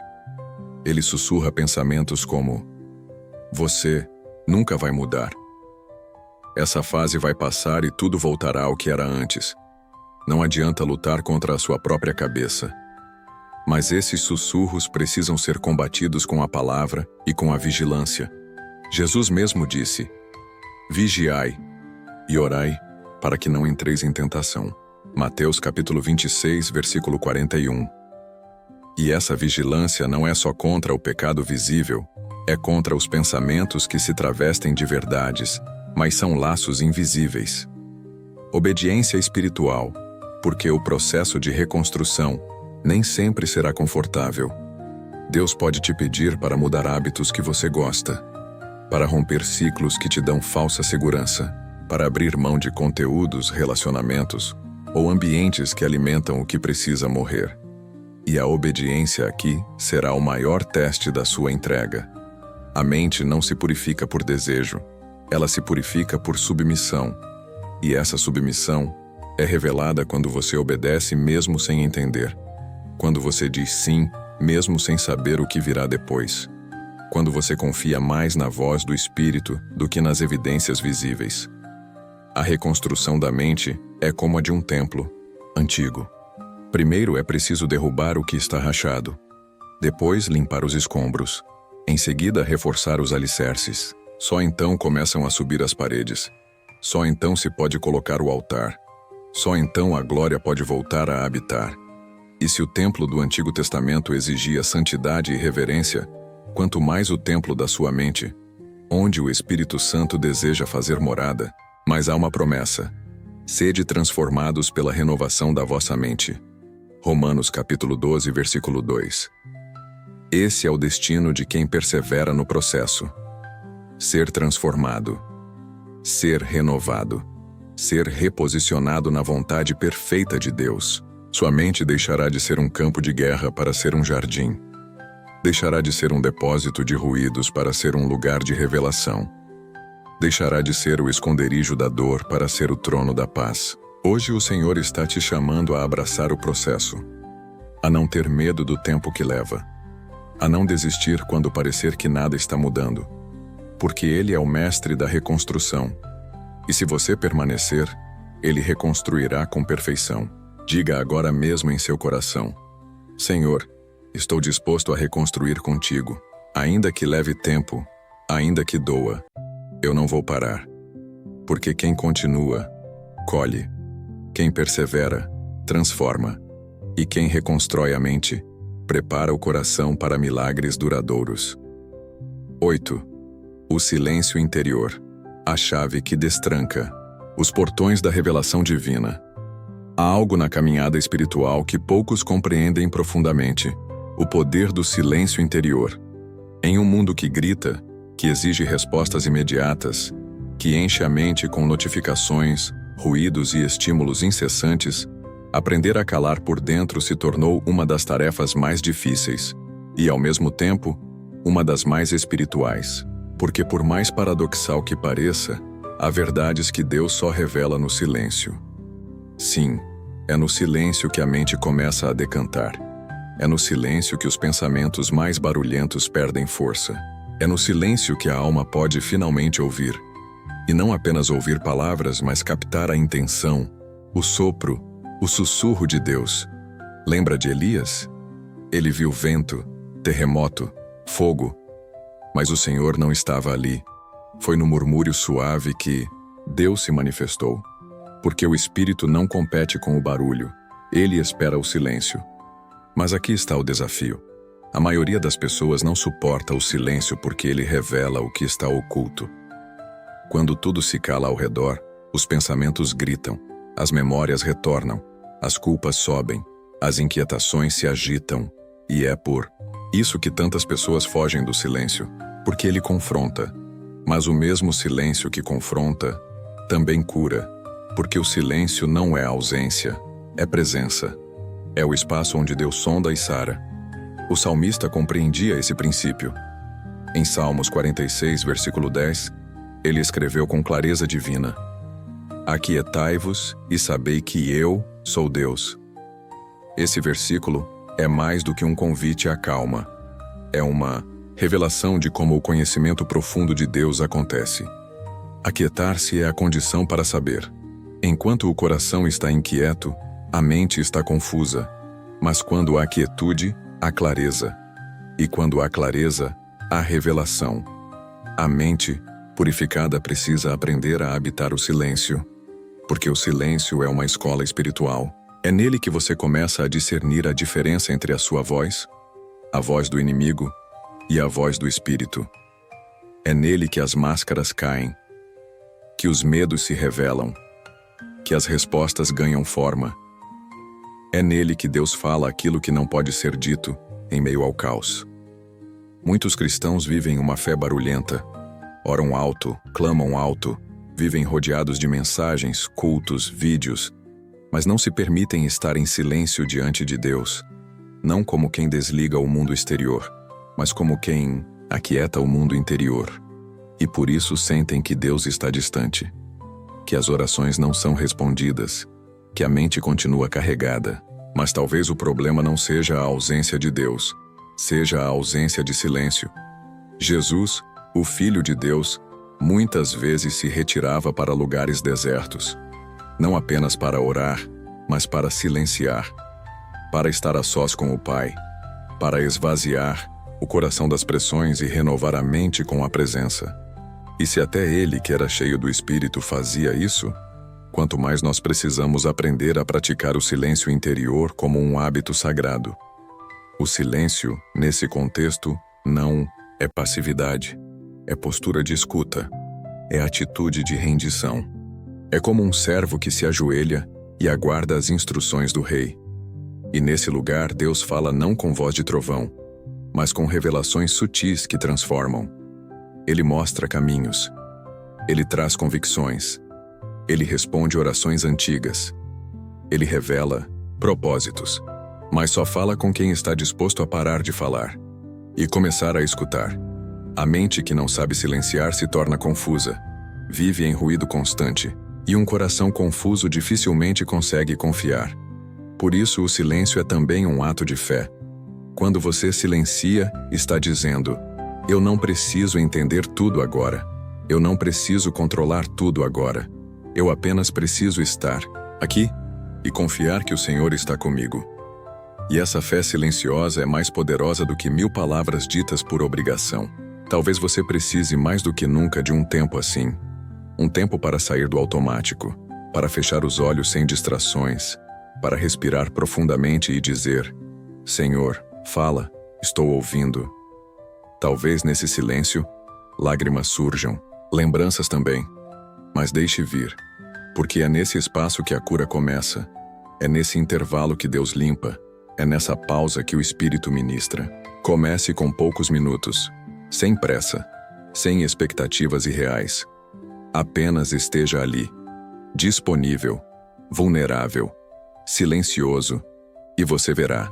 Ele sussurra pensamentos como: você nunca vai mudar. Essa fase vai passar e tudo voltará ao que era antes. Não adianta lutar contra a sua própria cabeça. Mas esses sussurros precisam ser combatidos com a palavra e com a vigilância. Jesus mesmo disse: vigiai e orai para que não entreis em tentação. Mateus capítulo 26, versículo 41. E essa vigilância não é só contra o pecado visível, é contra os pensamentos que se travestem de verdades, mas são laços invisíveis. Obediência espiritual, porque o processo de reconstrução nem sempre será confortável. Deus pode te pedir para mudar hábitos que você gosta, para romper ciclos que te dão falsa segurança, para abrir mão de conteúdos, relacionamentos ou ambientes que alimentam o que precisa morrer. E a obediência aqui será o maior teste da sua entrega. A mente não se purifica por desejo, ela se purifica por submissão. E essa submissão é revelada quando você obedece mesmo sem entender. Quando você diz sim, mesmo sem saber o que virá depois. Quando você confia mais na voz do Espírito do que nas evidências visíveis. A reconstrução da mente é como a de um templo antigo. Primeiro é preciso derrubar o que está rachado. Depois, limpar os escombros. Em seguida, reforçar os alicerces. Só então começam a subir as paredes. Só então se pode colocar o altar. Só então a glória pode voltar a habitar. E se o templo do Antigo Testamento exigia santidade e reverência, quanto mais o templo da sua mente, onde o Espírito Santo deseja fazer morada, mas há uma promessa: sede transformados pela renovação da vossa mente. Romanos capítulo 12, versículo 2. Esse é o destino de quem persevera no processo. Ser transformado, ser renovado, ser reposicionado na vontade perfeita de Deus. Sua mente deixará de ser um campo de guerra para ser um jardim. Deixará de ser um depósito de ruídos para ser um lugar de revelação. Deixará de ser o esconderijo da dor para ser o trono da paz. Hoje o Senhor está te chamando a abraçar o processo, a não ter medo do tempo que leva, a não desistir quando parecer que nada está mudando, porque Ele é o mestre da reconstrução. E se você permanecer, Ele reconstruirá com perfeição. Diga agora mesmo em seu coração: Senhor, estou disposto a reconstruir contigo. Ainda que leve tempo, ainda que doa, eu não vou parar. Porque quem continua, colhe. Quem persevera, transforma. E quem reconstrói a mente, prepara o coração para milagres duradouros. 8. O silêncio interior. A chave que destranca os portões da revelação divina. Há algo na caminhada espiritual que poucos compreendem profundamente: o poder do silêncio interior. Em um mundo que grita, que exige respostas imediatas, que enche a mente com notificações, ruídos e estímulos incessantes, aprender a calar por dentro se tornou uma das tarefas mais difíceis e, ao mesmo tempo, uma das mais espirituais. Porque, por mais paradoxal que pareça, há verdades que Deus só revela no silêncio. Sim, é no silêncio que a mente começa a decantar. É no silêncio que os pensamentos mais barulhentos perdem força. É no silêncio que a alma pode finalmente ouvir. E não apenas ouvir palavras, mas captar a intenção, o sopro, o sussurro de Deus. Lembra de Elias? Ele viu vento, terremoto, fogo. Mas o Senhor não estava ali. Foi no murmúrio suave que Deus se manifestou. Porque o Espírito não compete com o barulho, ele espera o silêncio. Mas aqui está o desafio. A maioria das pessoas não suporta o silêncio porque ele revela o que está oculto. Quando tudo se cala ao redor, os pensamentos gritam, as memórias retornam, as culpas sobem, as inquietações se agitam, e é por isso que tantas pessoas fogem do silêncio, porque ele confronta. Mas o mesmo silêncio que confronta também cura, porque o silêncio não é ausência, é presença. É o espaço onde Deus sonda e sara. O salmista compreendia esse princípio. Em Salmos 46, versículo 10, ele escreveu com clareza divina: Aquietai-vos e sabei que eu sou Deus. Esse versículo é mais do que um convite à calma. É uma revelação de como o conhecimento profundo de Deus acontece. Aquietar-se é a condição para saber. Enquanto o coração está inquieto, a mente está confusa. Mas quando há quietude, há clareza. E quando há clareza, há revelação. A mente purificada precisa aprender a habitar o silêncio. Porque o silêncio é uma escola espiritual. É nele que você começa a discernir a diferença entre a sua voz, a voz do inimigo, e a voz do Espírito. É nele que as máscaras caem, que os medos se revelam, que as respostas ganham forma. É nele que Deus fala aquilo que não pode ser dito em meio ao caos. Muitos cristãos vivem uma fé barulhenta, oram alto, clamam alto, vivem rodeados de mensagens, cultos, vídeos, mas não se permitem estar em silêncio diante de Deus, não como quem desliga o mundo exterior, mas como quem aquieta o mundo interior. E por isso sentem que Deus está distante, que as orações não são respondidas, que a mente continua carregada. Mas talvez o problema não seja a ausência de Deus, seja a ausência de silêncio. Jesus, o Filho de Deus, muitas vezes se retirava para lugares desertos, não apenas para orar, mas para silenciar, para estar a sós com o Pai, para esvaziar o coração das pressões e renovar a mente com a presença. E se até ele, que era cheio do Espírito, fazia isso, quanto mais nós precisamos aprender a praticar o silêncio interior como um hábito sagrado. O silêncio, nesse contexto, não é passividade, é postura de escuta, é atitude de rendição. É como um servo que se ajoelha e aguarda as instruções do rei. E nesse lugar Deus fala não com voz de trovão, mas com revelações sutis que transformam. Ele mostra caminhos. Ele traz convicções. Ele responde orações antigas. Ele revela propósitos. Mas só fala com quem está disposto a parar de falar e começar a escutar. A mente que não sabe silenciar se torna confusa, vive em ruído constante, e um coração confuso dificilmente consegue confiar. Por isso, o silêncio é também um ato de fé. Quando você silencia, está dizendo: eu não preciso entender tudo agora. Eu não preciso controlar tudo agora. Eu apenas preciso estar aqui e confiar que o Senhor está comigo. E essa fé silenciosa é mais poderosa do que 1000 palavras ditas por obrigação. Talvez você precise mais do que nunca de um tempo assim. Um tempo para sair do automático, para fechar os olhos sem distrações, para respirar profundamente e dizer: Senhor, fala, estou ouvindo. Talvez nesse silêncio, lágrimas surjam, lembranças também. Mas deixe vir, porque é nesse espaço que a cura começa. É nesse intervalo que Deus limpa. É nessa pausa que o Espírito ministra. Comece com poucos minutos, sem pressa, sem expectativas irreais. Apenas esteja ali, disponível, vulnerável, silencioso, e você verá.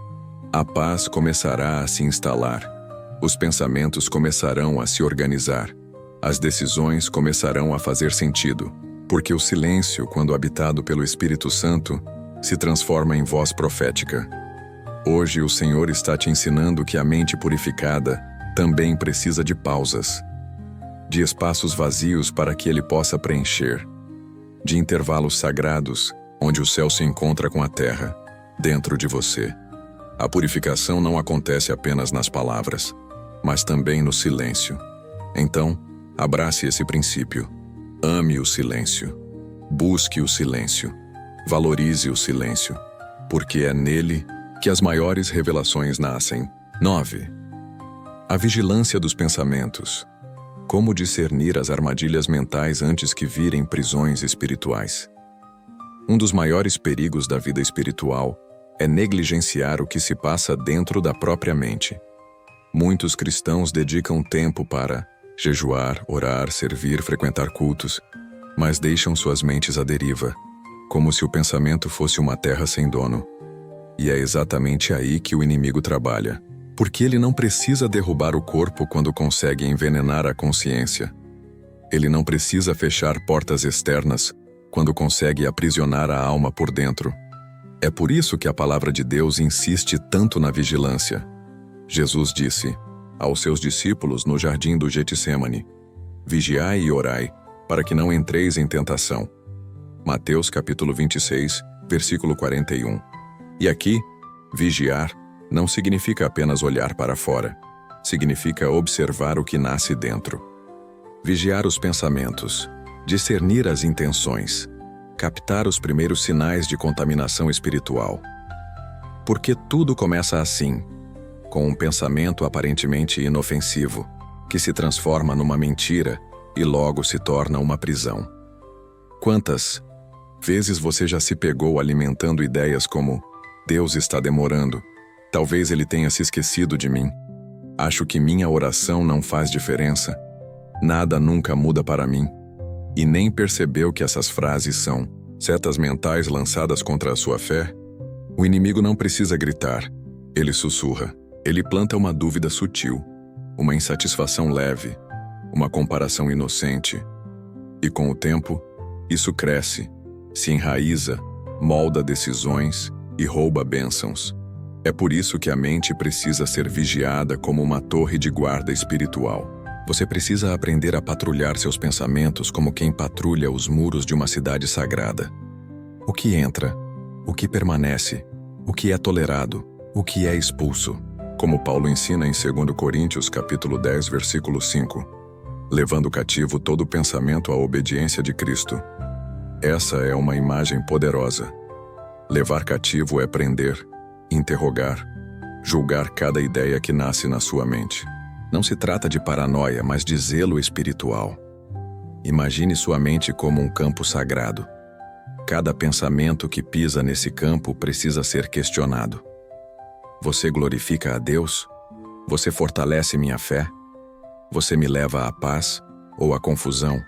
A paz começará a se instalar. Os pensamentos começarão a se organizar. As decisões começarão a fazer sentido, porque o silêncio, quando habitado pelo Espírito Santo, se transforma em voz profética. Hoje o Senhor está te ensinando que a mente purificada também precisa de pausas, de espaços vazios para que Ele possa preencher, de intervalos sagrados onde o céu se encontra com a terra, dentro de você. A purificação não acontece apenas nas palavras, mas também no silêncio. Então, abrace esse princípio. Ame o silêncio. Busque o silêncio. Valorize o silêncio, porque é nele que as maiores revelações nascem. 9. A vigilância dos pensamentos. Como discernir as armadilhas mentais antes que virem prisões espirituais? Um dos maiores perigos da vida espiritual é negligenciar o que se passa dentro da própria mente. Muitos cristãos dedicam tempo para jejuar, orar, servir, frequentar cultos, mas deixam suas mentes à deriva, como se o pensamento fosse uma terra sem dono. E é exatamente aí que o inimigo trabalha, porque ele não precisa derrubar o corpo quando consegue envenenar a consciência. Ele não precisa fechar portas externas quando consegue aprisionar a alma por dentro. É por isso que a palavra de Deus insiste tanto na vigilância. Jesus disse aos seus discípulos no jardim do Getsêmani: vigiai e orai, para que não entreis em tentação. Mateus capítulo 26, versículo 41. E aqui, vigiar não significa apenas olhar para fora. Significa observar o que nasce dentro. Vigiar os pensamentos, discernir as intenções, captar os primeiros sinais de contaminação espiritual. Porque tudo começa assim, com um pensamento aparentemente inofensivo, que se transforma numa mentira e logo se torna uma prisão. Quantas vezes você já se pegou alimentando ideias como: Deus está demorando, talvez Ele tenha se esquecido de mim, acho que minha oração não faz diferença, nada nunca muda para mim, e nem percebeu que essas frases são setas mentais lançadas contra a sua fé? O inimigo não precisa gritar, ele sussurra, ele planta uma dúvida sutil, uma insatisfação leve, uma comparação inocente. E com o tempo, isso cresce, se enraiza, molda decisões e rouba bênçãos. É por isso que a mente precisa ser vigiada como uma torre de guarda espiritual. Você precisa aprender a patrulhar seus pensamentos como quem patrulha os muros de uma cidade sagrada. O que entra, o que permanece, o que é tolerado, o que é expulso. Como Paulo ensina em 2 Coríntios capítulo 10, versículo 5, levando cativo todo pensamento à obediência de Cristo. Essa é uma imagem poderosa. Levar cativo é prender, interrogar, julgar cada ideia que nasce na sua mente. Não se trata de paranoia, mas de zelo espiritual. Imagine sua mente como um campo sagrado. Cada pensamento que pisa nesse campo precisa ser questionado. Você glorifica a Deus? Você fortalece minha fé? Você me leva à paz ou à confusão?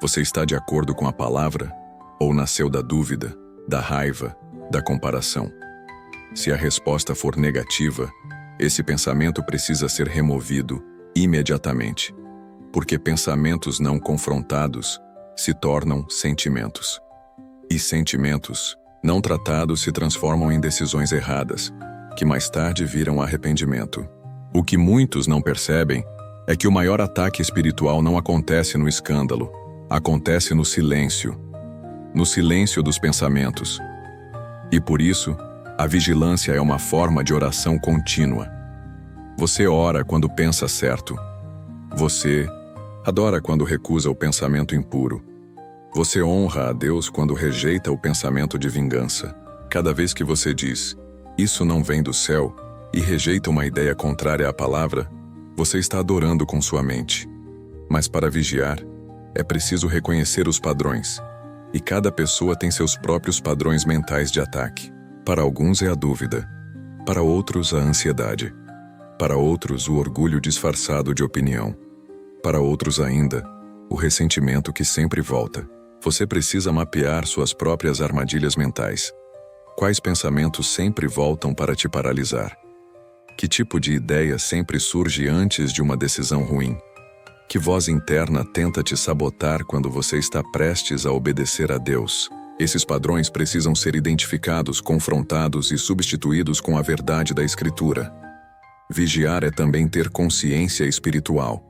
Você está de acordo com a palavra? Ou nasceu da dúvida, da raiva da comparação. Se a resposta for negativa, esse pensamento precisa ser removido imediatamente, porque pensamentos não confrontados se tornam sentimentos. E sentimentos não tratados se transformam em decisões erradas, que mais tarde viram arrependimento. O que muitos não percebem é que o maior ataque espiritual não acontece no escândalo, acontece no silêncio dos pensamentos. E por isso, a vigilância é uma forma de oração contínua. Você ora quando pensa certo. Você adora quando recusa o pensamento impuro. Você honra a Deus quando rejeita o pensamento de vingança. Cada vez que você diz, "Isso não vem do céu", e rejeita uma ideia contrária à palavra, você está adorando com sua mente. Mas para vigiar, é preciso reconhecer os padrões. E cada pessoa tem seus próprios padrões mentais de ataque. Para alguns é a dúvida, para outros a ansiedade, para outros o orgulho disfarçado de opinião, para outros ainda, o ressentimento que sempre volta. Você precisa mapear suas próprias armadilhas mentais. Quais pensamentos sempre voltam para te paralisar? Que tipo de ideia sempre surge antes de uma decisão ruim? Que voz interna tenta te sabotar quando você está prestes a obedecer a Deus? Esses padrões precisam ser identificados, confrontados e substituídos com a verdade da Escritura. Vigiar é também ter consciência espiritual.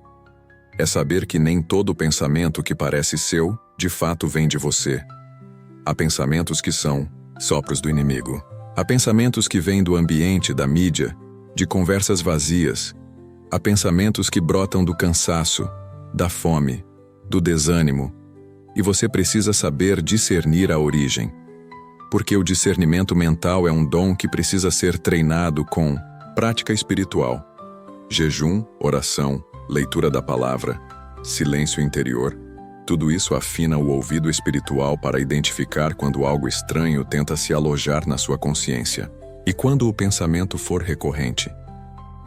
É saber que nem todo pensamento que parece seu, de fato vem de você. Há pensamentos que são sopros do inimigo. Há pensamentos que vêm do ambiente, da mídia, de conversas vazias. Há pensamentos que brotam do cansaço, da fome, do desânimo, e você precisa saber discernir a origem. Porque o discernimento mental é um dom que precisa ser treinado com prática espiritual. Jejum, oração, leitura da palavra, silêncio interior, tudo isso afina o ouvido espiritual para identificar quando algo estranho tenta se alojar na sua consciência. E quando o pensamento for recorrente,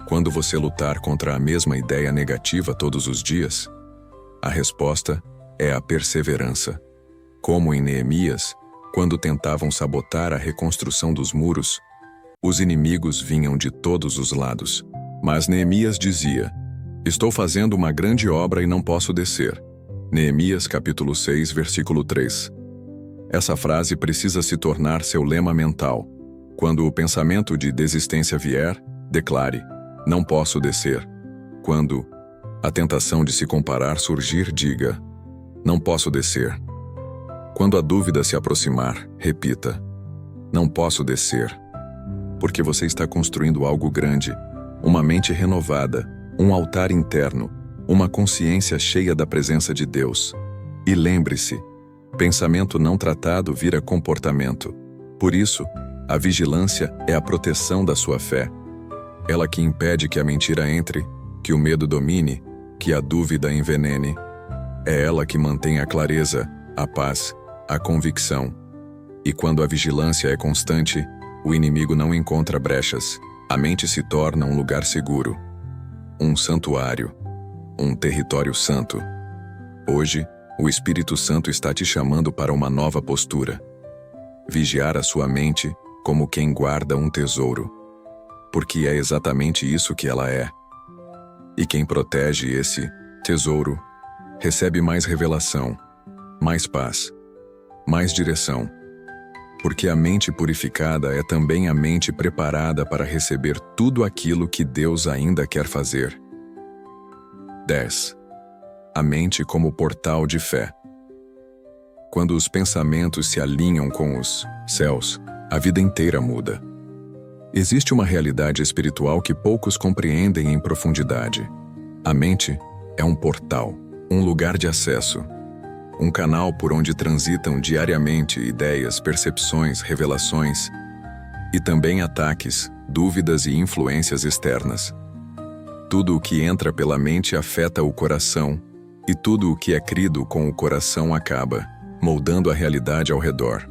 quando você lutar contra a mesma ideia negativa todos os dias, a resposta é a perseverança. Como em Neemias, quando tentavam sabotar a reconstrução dos muros, os inimigos vinham de todos os lados. Mas Neemias dizia, "Estou fazendo uma grande obra e não posso descer." Neemias capítulo 6, versículo 3. Essa frase precisa se tornar seu lema mental. Quando o pensamento de desistência vier, declare, "Não posso descer." Quando a tentação de se comparar surgir, diga, "Não posso descer." Quando a dúvida se aproximar, repita, "Não posso descer." Porque você está construindo algo grande, uma mente renovada, um altar interno, uma consciência cheia da presença de Deus. E lembre-se, pensamento não tratado vira comportamento. Por isso, a vigilância é a proteção da sua fé. Ela que impede que a mentira entre, que o medo domine, que a dúvida envenene. É ela que mantém a clareza, a paz, a convicção. E quando a vigilância é constante, o inimigo não encontra brechas. A mente se torna um lugar seguro, um santuário, um território santo. Hoje, o Espírito Santo está te chamando para uma nova postura. Vigiar a sua mente como quem guarda um tesouro. Porque é exatamente isso que ela é. E quem protege esse tesouro recebe mais revelação, mais paz, mais direção. Porque a mente purificada é também a mente preparada para receber tudo aquilo que Deus ainda quer fazer. 10. A mente como portal de fé. Quando os pensamentos se alinham com os céus, a vida inteira muda. Existe uma realidade espiritual que poucos compreendem em profundidade. A mente é um portal, um lugar de acesso, um canal por onde transitam diariamente ideias, percepções, revelações e também ataques, dúvidas e influências externas. Tudo o que entra pela mente afeta o coração, e tudo o que é crido com o coração acaba, moldando a realidade ao redor.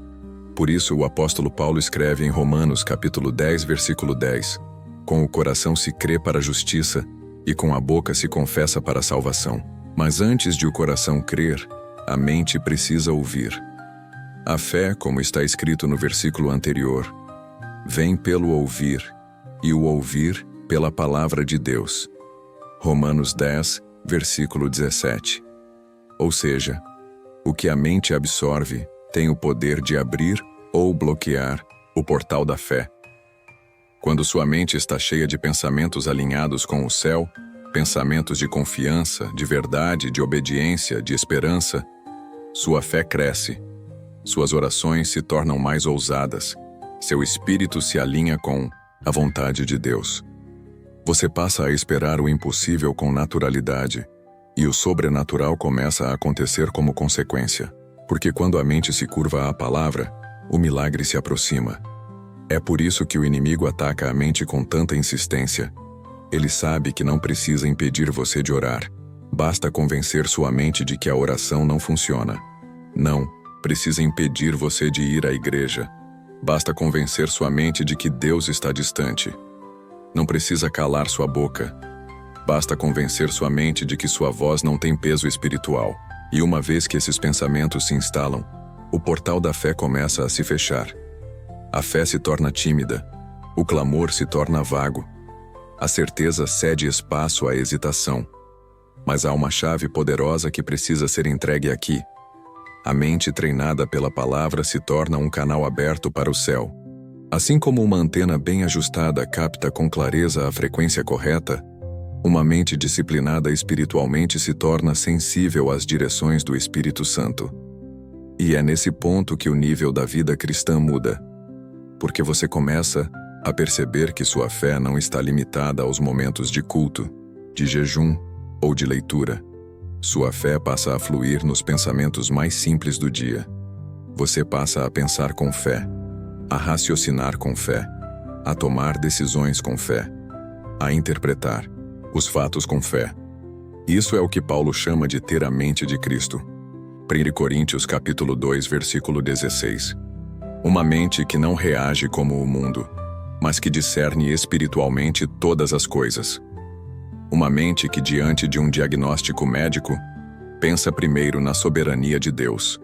Por isso o apóstolo Paulo escreve em Romanos capítulo 10, versículo 10, "Com o coração se crê para a justiça, e com a boca se confessa para a salvação. Mas antes de o coração crer, a mente precisa ouvir." A fé, como está escrito no versículo anterior, vem pelo ouvir, e o ouvir pela palavra de Deus. Romanos 10, versículo 17. Ou seja, o que a mente absorve tem o poder de abrir ou bloquear o portal da fé. Quando sua mente está cheia de pensamentos alinhados com o céu, pensamentos de confiança, de verdade, de obediência, de esperança, sua fé cresce. Suas orações se tornam mais ousadas. Seu espírito se alinha com a vontade de Deus. Você passa a esperar o impossível com naturalidade, e o sobrenatural começa a acontecer como consequência. Porque quando a mente se curva à palavra, o milagre se aproxima. É por isso que o inimigo ataca a mente com tanta insistência. Ele sabe que não precisa impedir você de orar. Basta convencer sua mente de que a oração não funciona. Não precisa impedir você de ir à igreja. Basta convencer sua mente de que Deus está distante. Não precisa calar sua boca. Basta convencer sua mente de que sua voz não tem peso espiritual. E uma vez que esses pensamentos se instalam, o portal da fé começa a se fechar. A fé se torna tímida. O clamor se torna vago. A certeza cede espaço à hesitação. Mas há uma chave poderosa que precisa ser entregue aqui. A mente treinada pela palavra se torna um canal aberto para o céu. Assim como uma antena bem ajustada capta com clareza a frequência correta, uma mente disciplinada espiritualmente se torna sensível às direções do Espírito Santo. E é nesse ponto que o nível da vida cristã muda. Porque você começa a perceber que sua fé não está limitada aos momentos de culto, de jejum ou de leitura. Sua fé passa a fluir nos pensamentos mais simples do dia. Você passa a pensar com fé, a raciocinar com fé, a tomar decisões com fé, a interpretar os fatos com fé. Isso é o que Paulo chama de ter a mente de Cristo. 1 Coríntios capítulo 2, versículo 16. Uma mente que não reage como o mundo, mas que discerne espiritualmente todas as coisas. Uma mente que, diante de um diagnóstico médico, pensa primeiro na soberania de Deus.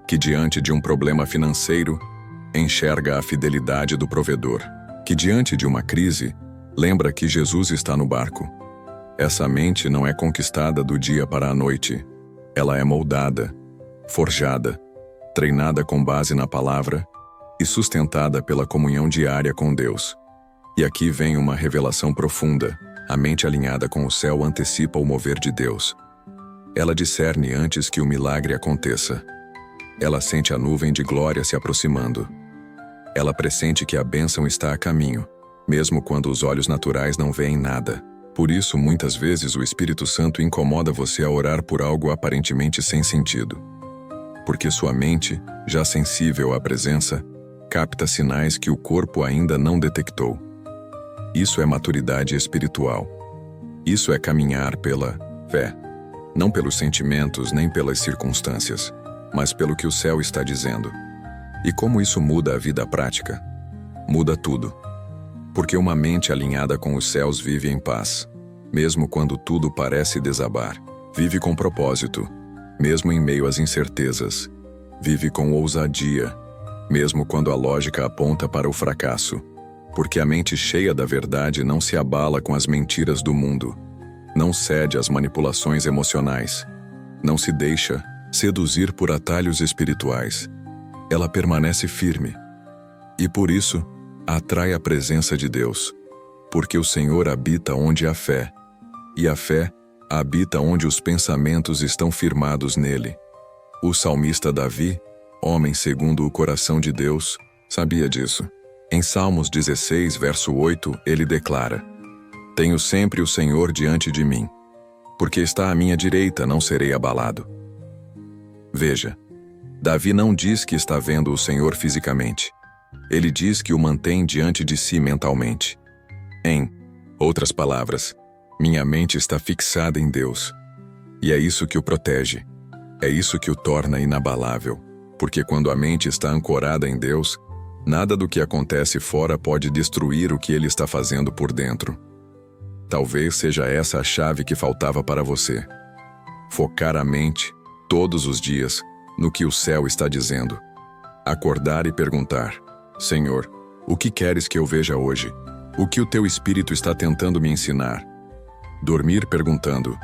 Que, diante de um problema financeiro, enxerga a fidelidade do provedor. Que, diante de uma crise, lembra que Jesus está no barco. Essa mente não é conquistada do dia para a noite. Ela é moldada, forjada, treinada com base na palavra e sustentada pela comunhão diária com Deus. E aqui vem uma revelação profunda. A mente alinhada com o céu antecipa o mover de Deus. Ela discerne antes que o milagre aconteça. Ela sente a nuvem de glória se aproximando. Ela pressente que a bênção está a caminho, mesmo quando os olhos naturais não veem nada. Por isso, muitas vezes, o Espírito Santo incomoda você a orar por algo aparentemente sem sentido. Porque sua mente, já sensível à presença, capta sinais que o corpo ainda não detectou. Isso é maturidade espiritual. Isso é caminhar pela fé. Não pelos sentimentos nem pelas circunstâncias, mas pelo que o céu está dizendo. E como isso muda a vida prática? Muda tudo. Porque uma mente alinhada com os céus vive em paz, mesmo quando tudo parece desabar. Vive com propósito, mesmo em meio às incertezas. Vive com ousadia, mesmo quando a lógica aponta para o fracasso. Porque a mente cheia da verdade não se abala com as mentiras do mundo. Não cede às manipulações emocionais. Não se deixa seduzir por atalhos espirituais. Ela permanece firme. E por isso, atrai a presença de Deus, porque o Senhor habita onde há fé, e a fé habita onde os pensamentos estão firmados nele. O salmista Davi, homem segundo o coração de Deus, sabia disso. Em Salmos 16, verso 8, ele declara: Tenho sempre o Senhor diante de mim. Porque está à minha direita, não serei abalado. Veja, Davi não diz que está vendo o Senhor fisicamente. Ele diz que o mantém diante de si mentalmente. Em outras palavras, minha mente está fixada em Deus. E é isso que o protege. É isso que o torna inabalável. Porque quando a mente está ancorada em Deus, nada do que acontece fora pode destruir o que Ele está fazendo por dentro. Talvez seja essa a chave que faltava para você. Focar a mente, todos os dias, no que o céu está dizendo. Acordar e perguntar: Senhor, o que queres que eu veja hoje? O que o teu Espírito está tentando me ensinar? Dormir perguntando: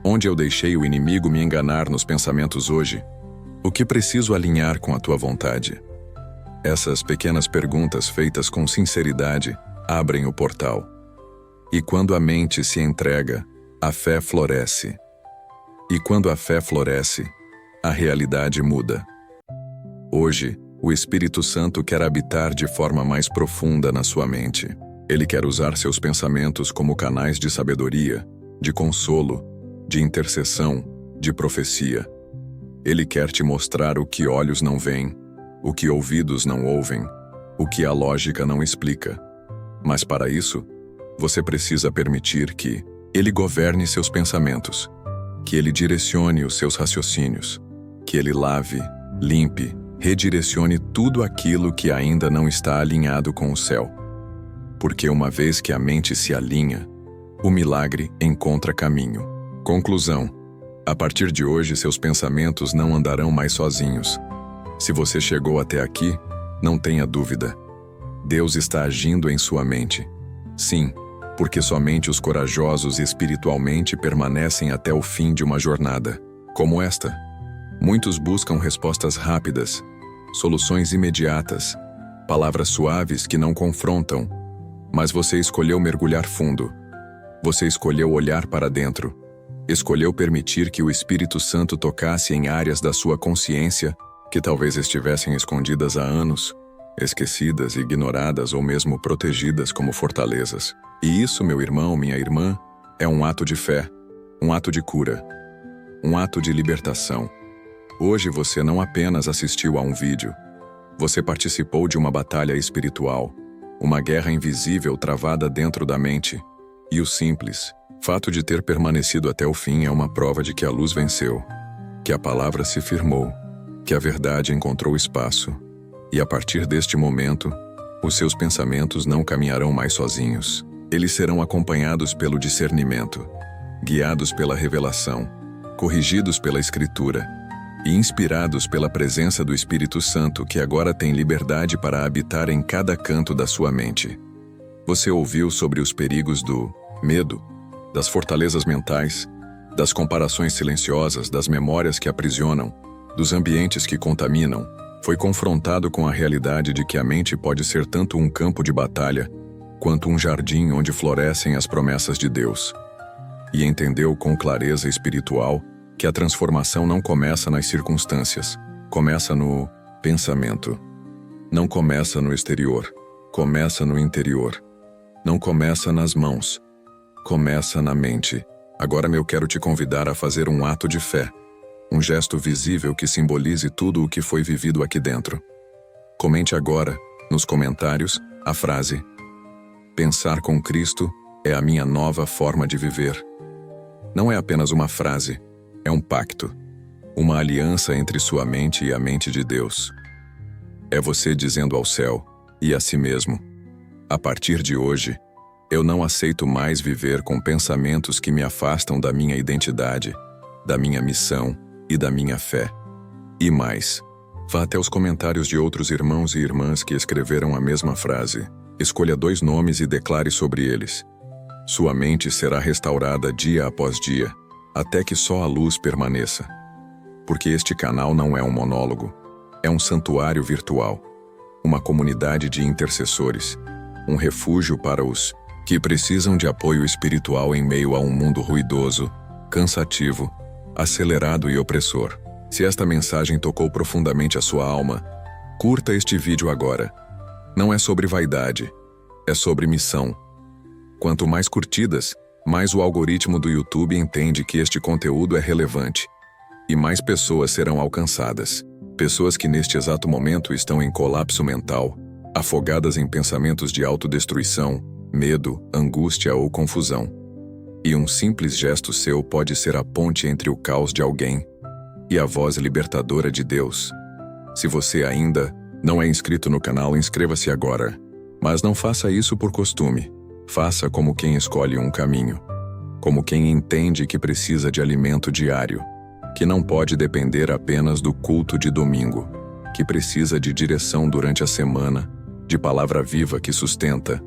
onde eu deixei o inimigo me enganar nos pensamentos hoje? O que preciso alinhar com a tua vontade? Essas pequenas perguntas feitas com sinceridade abrem o portal. E quando a mente se entrega, a fé floresce. E quando a fé floresce, a realidade muda. Hoje, o Espírito Santo quer habitar de forma mais profunda na sua mente. Ele quer usar seus pensamentos como canais de sabedoria, de consolo, de intercessão, de profecia. Ele quer te mostrar o que olhos não veem, o que ouvidos não ouvem, o que a lógica não explica. Mas para isso, você precisa permitir que Ele governe seus pensamentos, que Ele direcione os seus raciocínios, que Ele lave, limpe, redirecione tudo aquilo que ainda não está alinhado com o céu. Porque uma vez que a mente se alinha, o milagre encontra caminho. Conclusão: a partir de hoje seus pensamentos não andarão mais sozinhos. Se você chegou até aqui, não tenha dúvida. Deus está agindo em sua mente. Sim, porque somente os corajosos espiritualmente permanecem até o fim de uma jornada como esta. Muitos buscam respostas rápidas, soluções imediatas, palavras suaves que não confrontam. Mas você escolheu mergulhar fundo. Você escolheu olhar para dentro. Escolheu permitir que o Espírito Santo tocasse em áreas da sua consciência que talvez estivessem escondidas há anos, esquecidas, ignoradas ou mesmo protegidas como fortalezas. E isso, meu irmão, minha irmã, é um ato de fé, um ato de cura, um ato de libertação. Hoje você não apenas assistiu a um vídeo, você participou de uma batalha espiritual, uma guerra invisível travada dentro da mente. E o simples fato de ter permanecido até o fim é uma prova de que a luz venceu, que a palavra se firmou, que a verdade encontrou espaço. E a partir deste momento, os seus pensamentos não caminharão mais sozinhos. Eles serão acompanhados pelo discernimento, guiados pela revelação, corrigidos pela Escritura e inspirados pela presença do Espírito Santo, que agora tem liberdade para habitar em cada canto da sua mente. Você ouviu sobre os perigos do medo, das fortalezas mentais, das comparações silenciosas, das memórias que aprisionam, dos ambientes que contaminam. Foi confrontado com a realidade de que a mente pode ser tanto um campo de batalha, quanto um jardim onde florescem as promessas de Deus. E entendeu com clareza espiritual que a transformação não começa nas circunstâncias, começa no pensamento. Não começa no exterior, começa no interior. Não começa nas mãos, começa na mente. Agora eu quero te convidar a fazer um ato de fé, um gesto visível que simbolize tudo o que foi vivido aqui dentro. Comente agora, nos comentários, a frase: pensar com Cristo é a minha nova forma de viver. Não é apenas uma frase, é um pacto, uma aliança entre sua mente e a mente de Deus. É você dizendo ao céu e a si mesmo: a partir de hoje, eu não aceito mais viver com pensamentos que me afastam da minha identidade, da minha missão e da minha fé. E mais, vá até os comentários de outros irmãos e irmãs que escreveram a mesma frase. Escolha 2 nomes e declare sobre eles. Sua mente será restaurada dia após dia, até que só a luz permaneça. Porque este canal não é um monólogo, é um santuário virtual, uma comunidade de intercessores, um refúgio para os que precisam de apoio espiritual em meio a um mundo ruidoso, cansativo, acelerado e opressor. Se esta mensagem tocou profundamente a sua alma, curta este vídeo agora. Não é sobre vaidade, é sobre missão. Quanto mais curtidas, mais o algoritmo do YouTube entende que este conteúdo é relevante. E mais pessoas serão alcançadas. Pessoas que neste exato momento estão em colapso mental, afogadas em pensamentos de autodestruição, medo, angústia ou confusão. E um simples gesto seu pode ser a ponte entre o caos de alguém e a voz libertadora de Deus. Se você ainda não é inscrito no canal, inscreva-se agora. Mas não faça isso por costume. Faça como quem escolhe um caminho. Como quem entende que precisa de alimento diário, que não pode depender apenas do culto de domingo, que precisa de direção durante a semana, de palavra viva que sustenta,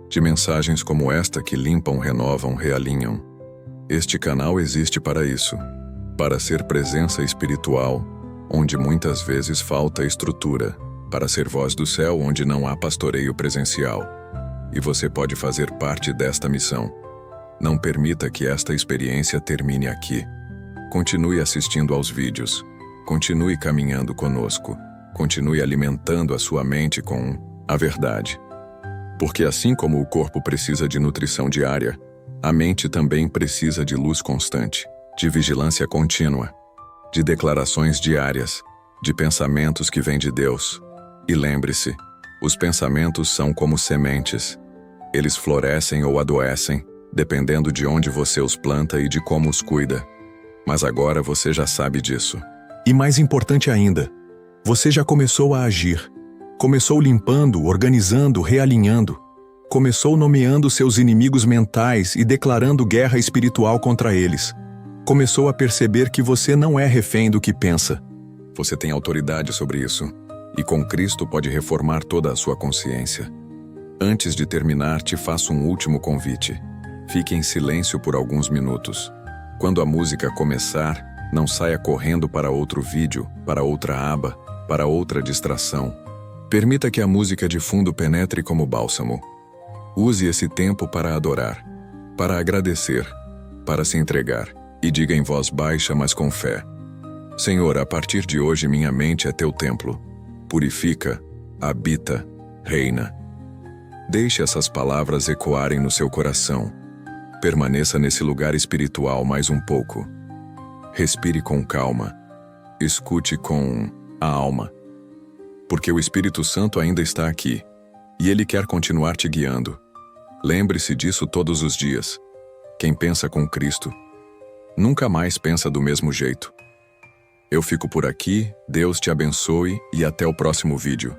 de mensagens como esta que limpam, renovam, realinham. Este canal existe para isso, para ser presença espiritual, onde muitas vezes falta estrutura, para ser voz do céu onde não há pastoreio presencial. E você pode fazer parte desta missão. Não permita que esta experiência termine aqui. Continue assistindo aos vídeos. Continue caminhando conosco. Continue alimentando a sua mente com a verdade. Porque assim como o corpo precisa de nutrição diária, a mente também precisa de luz constante, de vigilância contínua, de declarações diárias, de pensamentos que vêm de Deus. E lembre-se, os pensamentos são como sementes. Eles florescem ou adoecem, dependendo de onde você os planta e de como os cuida. Mas agora você já sabe disso. E mais importante ainda, você já começou a agir. Começou limpando, organizando, realinhando. Começou nomeando seus inimigos mentais e declarando guerra espiritual contra eles. Começou a perceber que você não é refém do que pensa. Você tem autoridade sobre isso, e com Cristo pode reformar toda a sua consciência. Antes de terminar, te faço um último convite. Fique em silêncio por alguns minutos. Quando a música começar, não saia correndo para outro vídeo, para outra aba, para outra distração. Permita que a música de fundo penetre como bálsamo. Use esse tempo para adorar, para agradecer, para se entregar, e diga em voz baixa, mas com fé: Senhor, a partir de hoje minha mente é teu templo. Purifica, habita, reina. Deixe essas palavras ecoarem no seu coração. Permaneça nesse lugar espiritual mais um pouco. Respire com calma. Escute com a alma. Porque o Espírito Santo ainda está aqui, e ele quer continuar te guiando. Lembre-se disso todos os dias. Quem pensa com Cristo nunca mais pensa do mesmo jeito. Eu fico por aqui, Deus te abençoe e até o próximo vídeo.